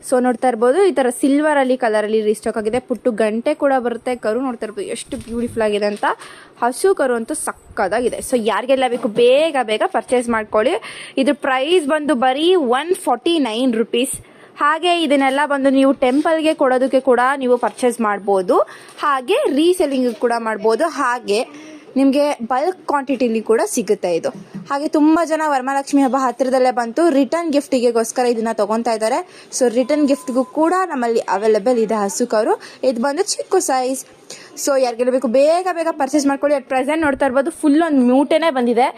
Speaker 2: ಸೊ ನೋಡ್ತಾ ಇರ್ಬೋದು ಈ ಥರ ಸಿಲ್ವರಲ್ಲಿ ಕಲರಲ್ಲಿ ರೀಸ್ಟಾಕ್ ಆಗಿದೆ. ಪುಟ್ಟು ಗಂಟೆ ಕೂಡ ಬರುತ್ತೆ. ಕರು ನೋಡ್ತಾ ಇರ್ಬೋದು ಎಷ್ಟು ಬ್ಯೂಟಿಫುಲ್ ಆಗಿದೆ ಅಂತ. ಹಸು ಕರು ಅಂತೂ ಸಕ್ಕದಾಗಿದೆ. ಸೊ ಯಾರಿಗೆಲ್ಲ ಬೇಕು ಬೇಗ ಬೇಗ ಪರ್ಚೇಸ್ ಮಾಡ್ಕೊಳ್ಳಿ. ಇದ್ರ ಪ್ರೈಸ್ ಬಂದು ಬರೀ 149 ರುಪೀಸ್. ಹಾಗೆ ಇದನ್ನೆಲ್ಲ ಬಂದು ನೀವು ಟೆಂಪಲ್ಗೆ ಕೊಡೋದಕ್ಕೆ ಕೂಡ ನೀವು ಪರ್ಚೇಸ್ ಮಾಡ್ಬೋದು, ಹಾಗೆ ರೀಸೆಲ್ಲಿಂಗ್ ಕೂಡ ಮಾಡ್ಬೋದು. ಹಾಗೆ ನಿಮಗೆ ಬಲ್ಕ್ ಕ್ವಾಂಟಿಟಿಲಿ ಕೂಡ ಸಿಗುತ್ತೆ ಇದು. ಹಾಗೆ ತುಂಬ ಜನ ವರಮಹಾಲಕ್ಷ್ಮಿ ಹಬ್ಬ ಹತ್ತಿರದಲ್ಲೇ ಬಂತು, ರಿಟರ್ನ್ ಗಿಫ್ಟಿಗೆಗೋಸ್ಕರ ಇದನ್ನು ತೊಗೊತಾ ಇದ್ದಾರೆ. ಸೊ ರಿಟರ್ನ್ ಗಿಫ್ಟ್ಗೂ ಕೂಡ ನಮ್ಮಲ್ಲಿ ಅವೈಲೇಬಲ್ ಇದೆ ಹಸು ಕರು. ಇದು ಬಂದು ಚಿಕ್ಕ ಸೈಜ್. ಸೊ ಯಾರಿಗೆಲ್ಲ ಬೇಕು ಬೇಗ ಬೇಗ ಪರ್ಚೇಸ್ ಮಾಡ್ಕೊಳ್ಳಿ. ಅಟ್ ಪ್ರೆಸೆಂಟ್ ನೋಡ್ತಾ ಇರ್ಬೋದು ಫುಲ್ ಒಂದು ಮ್ಯೂಟೇನೇ ಬಂದಿದೆ.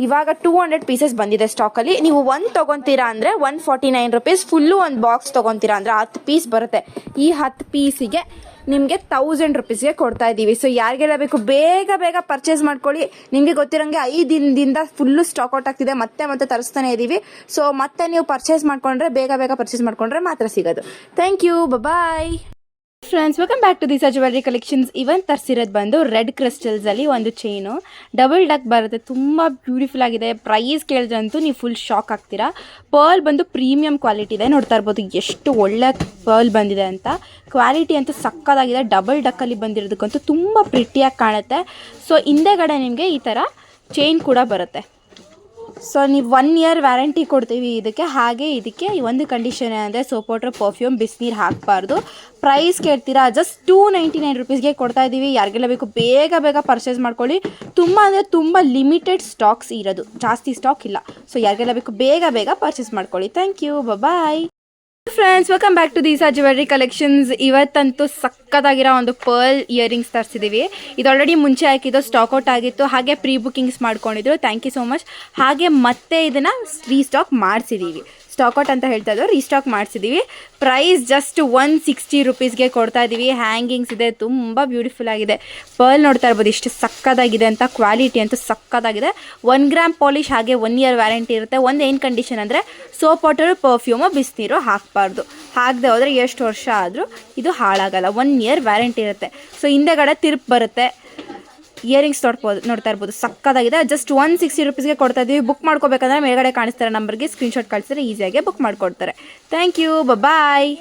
Speaker 2: ಇವಾಗ 200 ಪೀಸಸ್ ಬಂದಿದೆ ಸ್ಟಾಕಲ್ಲಿ. ನೀವು ಒಂದು ತೊಗೊತೀರಾ ಅಂದರೆ 149 ರುಪೀಸ್. ಫುಲ್ಲು ಒಂದು ಬಾಕ್ಸ್ ತೊಗೊತೀರಾ ಅಂದರೆ 10 ಪೀಸ್ ಬರುತ್ತೆ. ಈ 10 ಪೀಸಿಗೆ ನಿಮಗೆ 1000 ರುಪೀಸ್ಗೆ ಕೊಡ್ತಾ ಇದ್ದೀವಿ. ಸೊ ಯಾರಿಗೆಲ್ಲ ಬೇಕು ಬೇಗ ಬೇಗ ಪರ್ಚೇಸ್ ಮಾಡ್ಕೊಳ್ಳಿ. ನಿಮಗೆ ಗೊತ್ತಿರೋಂಗೆ 5 ದಿನದಿಂದ ಫುಲ್ಲು ಸ್ಟಾಕ್ ಔಟ್ ಆಗ್ತಿದೆ, ಮತ್ತೆ ತರಿಸ್ತಾನೆ ಇದ್ದೀವಿ. ಸೊ ಮತ್ತೆ ನೀವು ಪರ್ಚೇಸ್ ಮಾಡ್ಕೊಂಡ್ರೆ ಬೇಗ ಬೇಗ ಪರ್ಚೇಸ್ ಮಾಡ್ಕೊಂಡ್ರೆ ಮಾತ್ರ ಸಿಗೋದು. Thank you, bye friends. Welcome back to Disa jewellery collections. ಇವನ್ ತರಿಸಿರೋದು ಬಂದು ರೆಡ್ ಕ್ರಿಸ್ಟಲ್ಸಲ್ಲಿ ಒಂದು ಚೈನು, ಡಬಲ್ ಡಕ್ ಬರುತ್ತೆ, ತುಂಬ ಬ್ಯೂಟಿಫುಲ್ ಆಗಿದೆ. ಪ್ರೈಸ್ ಕೇಳಿದ್ರಂತೂ ನೀವು ಫುಲ್ ಶಾಕ್ ಆಗ್ತೀರಾ. ಪರ್ಲ್ ಬಂದು ಪ್ರೀಮಿಯಂ ಕ್ವಾಲಿಟಿ ಇದೆ. ನೋಡ್ತಾ ಇರ್ಬೋದು ಎಷ್ಟು ಒಳ್ಳೆ ಪರ್ಲ್ ಬಂದಿದೆ ಅಂತ. ಕ್ವಾಲಿಟಿ ಅಂತೂ ಸಕ್ಕತ್ತಾಗಿದೆ. ಡಬಲ್ ಡಕ್ಕಲ್ಲಿ ಬಂದಿರೋದಕ್ಕಂತೂ ತುಂಬ ಪ್ರಿಟಿಯಾಗಿ ಕಾಣುತ್ತೆ. ಸೊ ಹಿಂದೆಗಡೆ ನಿಮಗೆ ಈ ಥರ ಚೈನ್ ಕೂಡ ಬರುತ್ತೆ. ಸೊ ನೀವು 1 ಇಯರ್ ವ್ಯಾರಂಟಿ ಕೊಡ್ತೀವಿ ಇದಕ್ಕೆ. ಹಾಗೆ ಇದಕ್ಕೆ ಒಂದು ಕಂಡೀಷನ್ ಅಂದರೆ ಸೋಪ್ ವಾಟರ್, ಪರ್ಫ್ಯೂಮ್, ಬಿಸಿನೀರು ಹಾಕಬಾರ್ದು. ಪ್ರೈಸ್ ಕೇಳ್ತೀರಾ, ಜಸ್ಟ್ 299 ರುಪೀಸ್ಗೆ ಕೊಡ್ತಾ ಇದ್ದೀವಿ. ಯಾರಿಗೆಲ್ಲ ಬೇಕು ಬೇಗ ಬೇಗ ಪರ್ಚೇಸ್ ಮಾಡ್ಕೊಳ್ಳಿ. ತುಂಬ ಅಂದರೆ ತುಂಬ ಲಿಮಿಟೆಡ್ ಸ್ಟಾಕ್ಸ್ ಇರೋದು, ಜಾಸ್ತಿ ಸ್ಟಾಕ್ ಇಲ್ಲ. ಸೊ ಯಾರಿಗೆಲ್ಲ ಬೇಕು ಬೇಗ ಬೇಗ ಪರ್ಚೇಸ್ ಮಾಡ್ಕೊಳ್ಳಿ. Thank you, bye friends. Welcome back to Disa jewellery collections. ಇವತ್ತಂತೂ ಸಕ್ಕತ್ತಾಗಿರೋ ಒಂದು ಪರ್ಲ್ ಇಯರಿಂಗ್ಸ್ ತರಿಸಿದ್ದೀವಿ. ಇದು ಆಲ್ರೆಡಿ ಮುಂಚೆ ಹಾಕಿದ್ದು ಸ್ಟಾಕ್ ಔಟ್ ಆಗಿತ್ತು, ಹಾಗೆ ಪ್ರೀ ಬುಕ್ಕಿಂಗ್ಸ್ ಮಾಡ್ಕೊಂಡಿದ್ರು. Thank you so much. ಹಾಗೆ ಮತ್ತೆ ಇದನ್ನು ರೀಸ್ಟಾಕ್ ಮಾಡಿಸಿದ್ದೀವಿ. ಸ್ಟಾಕ್ ಔಟ್ ಅಂತ ಹೇಳ್ತಾ ಇದ್ದು ರೀಸ್ಟಾಕ್ ಮಾಡಿಸಿದ್ದೀವಿ. ಪ್ರೈಸ್ ಜಸ್ಟ್ 160 ರುಪೀಸ್ಗೆ ಕೊಡ್ತಾ ಇದ್ದೀವಿ. ಹ್ಯಾಂಗಿಂಗ್ಸ್ ಇದೆ, ತುಂಬ ಬ್ಯೂಟಿಫುಲ್ ಆಗಿದೆ. ಪರ್ಲ್ ನೋಡ್ತಾ ಇರ್ಬೋದು ಎಷ್ಟು ಸಕ್ಕತ್ತಾಗಿದೆ ಅಂತ. ಕ್ವಾಲಿಟಿ ಅಂತೂ ಸಕ್ಕತ್ತಾಗಿದೆ. 1 ಗ್ರಾಮ್ ಪಾಲಿಶ್, ಹಾಗೆ 1 ಇಯರ್ ವ್ಯಾರಂಟಿ ಇರುತ್ತೆ. ಒಂದು ಏನು ಕಂಡೀಷನ್ ಅಂದರೆ ಸೋಪ್ ವಾಟರು, ಪರ್ಫ್ಯೂಮು, ಬಿಸಿನೀರು ಹಾಕಬಾರ್ದು. ಹಾಕದೆ ಹೋದರೆ ಎಷ್ಟು ವರ್ಷ ಆದರೂ ಇದು ಹಾಳಾಗಲ್ಲ. 1 ಇಯರ್ ವ್ಯಾರಂಟಿ ಇರುತ್ತೆ. ಸೊ ಹಿಂದೆಗಡೆ ತಿರುಪ್ ಬರುತ್ತೆ. ಇಯರಿಂಗ್ಸ್ ನೋಡ್ತಾ ಇರ್ಬೋದು ಸಕ್ಕತ್ತಾಗಿದೆ. ಜಸ್ಟ್ 160 ರುಪೀಸ್ಗೆ ಕೊಡ್ತಾ ಇದ್ದೀವಿ. ಬುಕ್ ಮಾಡ್ಕೋಬೇಕಂದ್ರೆ ಮೇಲ್ಗಡೆ ಕಾಣಿಸ್ತಾರೆ ನಂಬರ್ಗೆ ಸ್ಕ್ರೀನ್ಶಾಟ್ ಕಳಿಸಿದ್ರೆ ಈಸಿಯಾಗಿ ಬುಕ್ ಮಾಡಿಕೊಡ್ತಾರೆ. Thank you, bye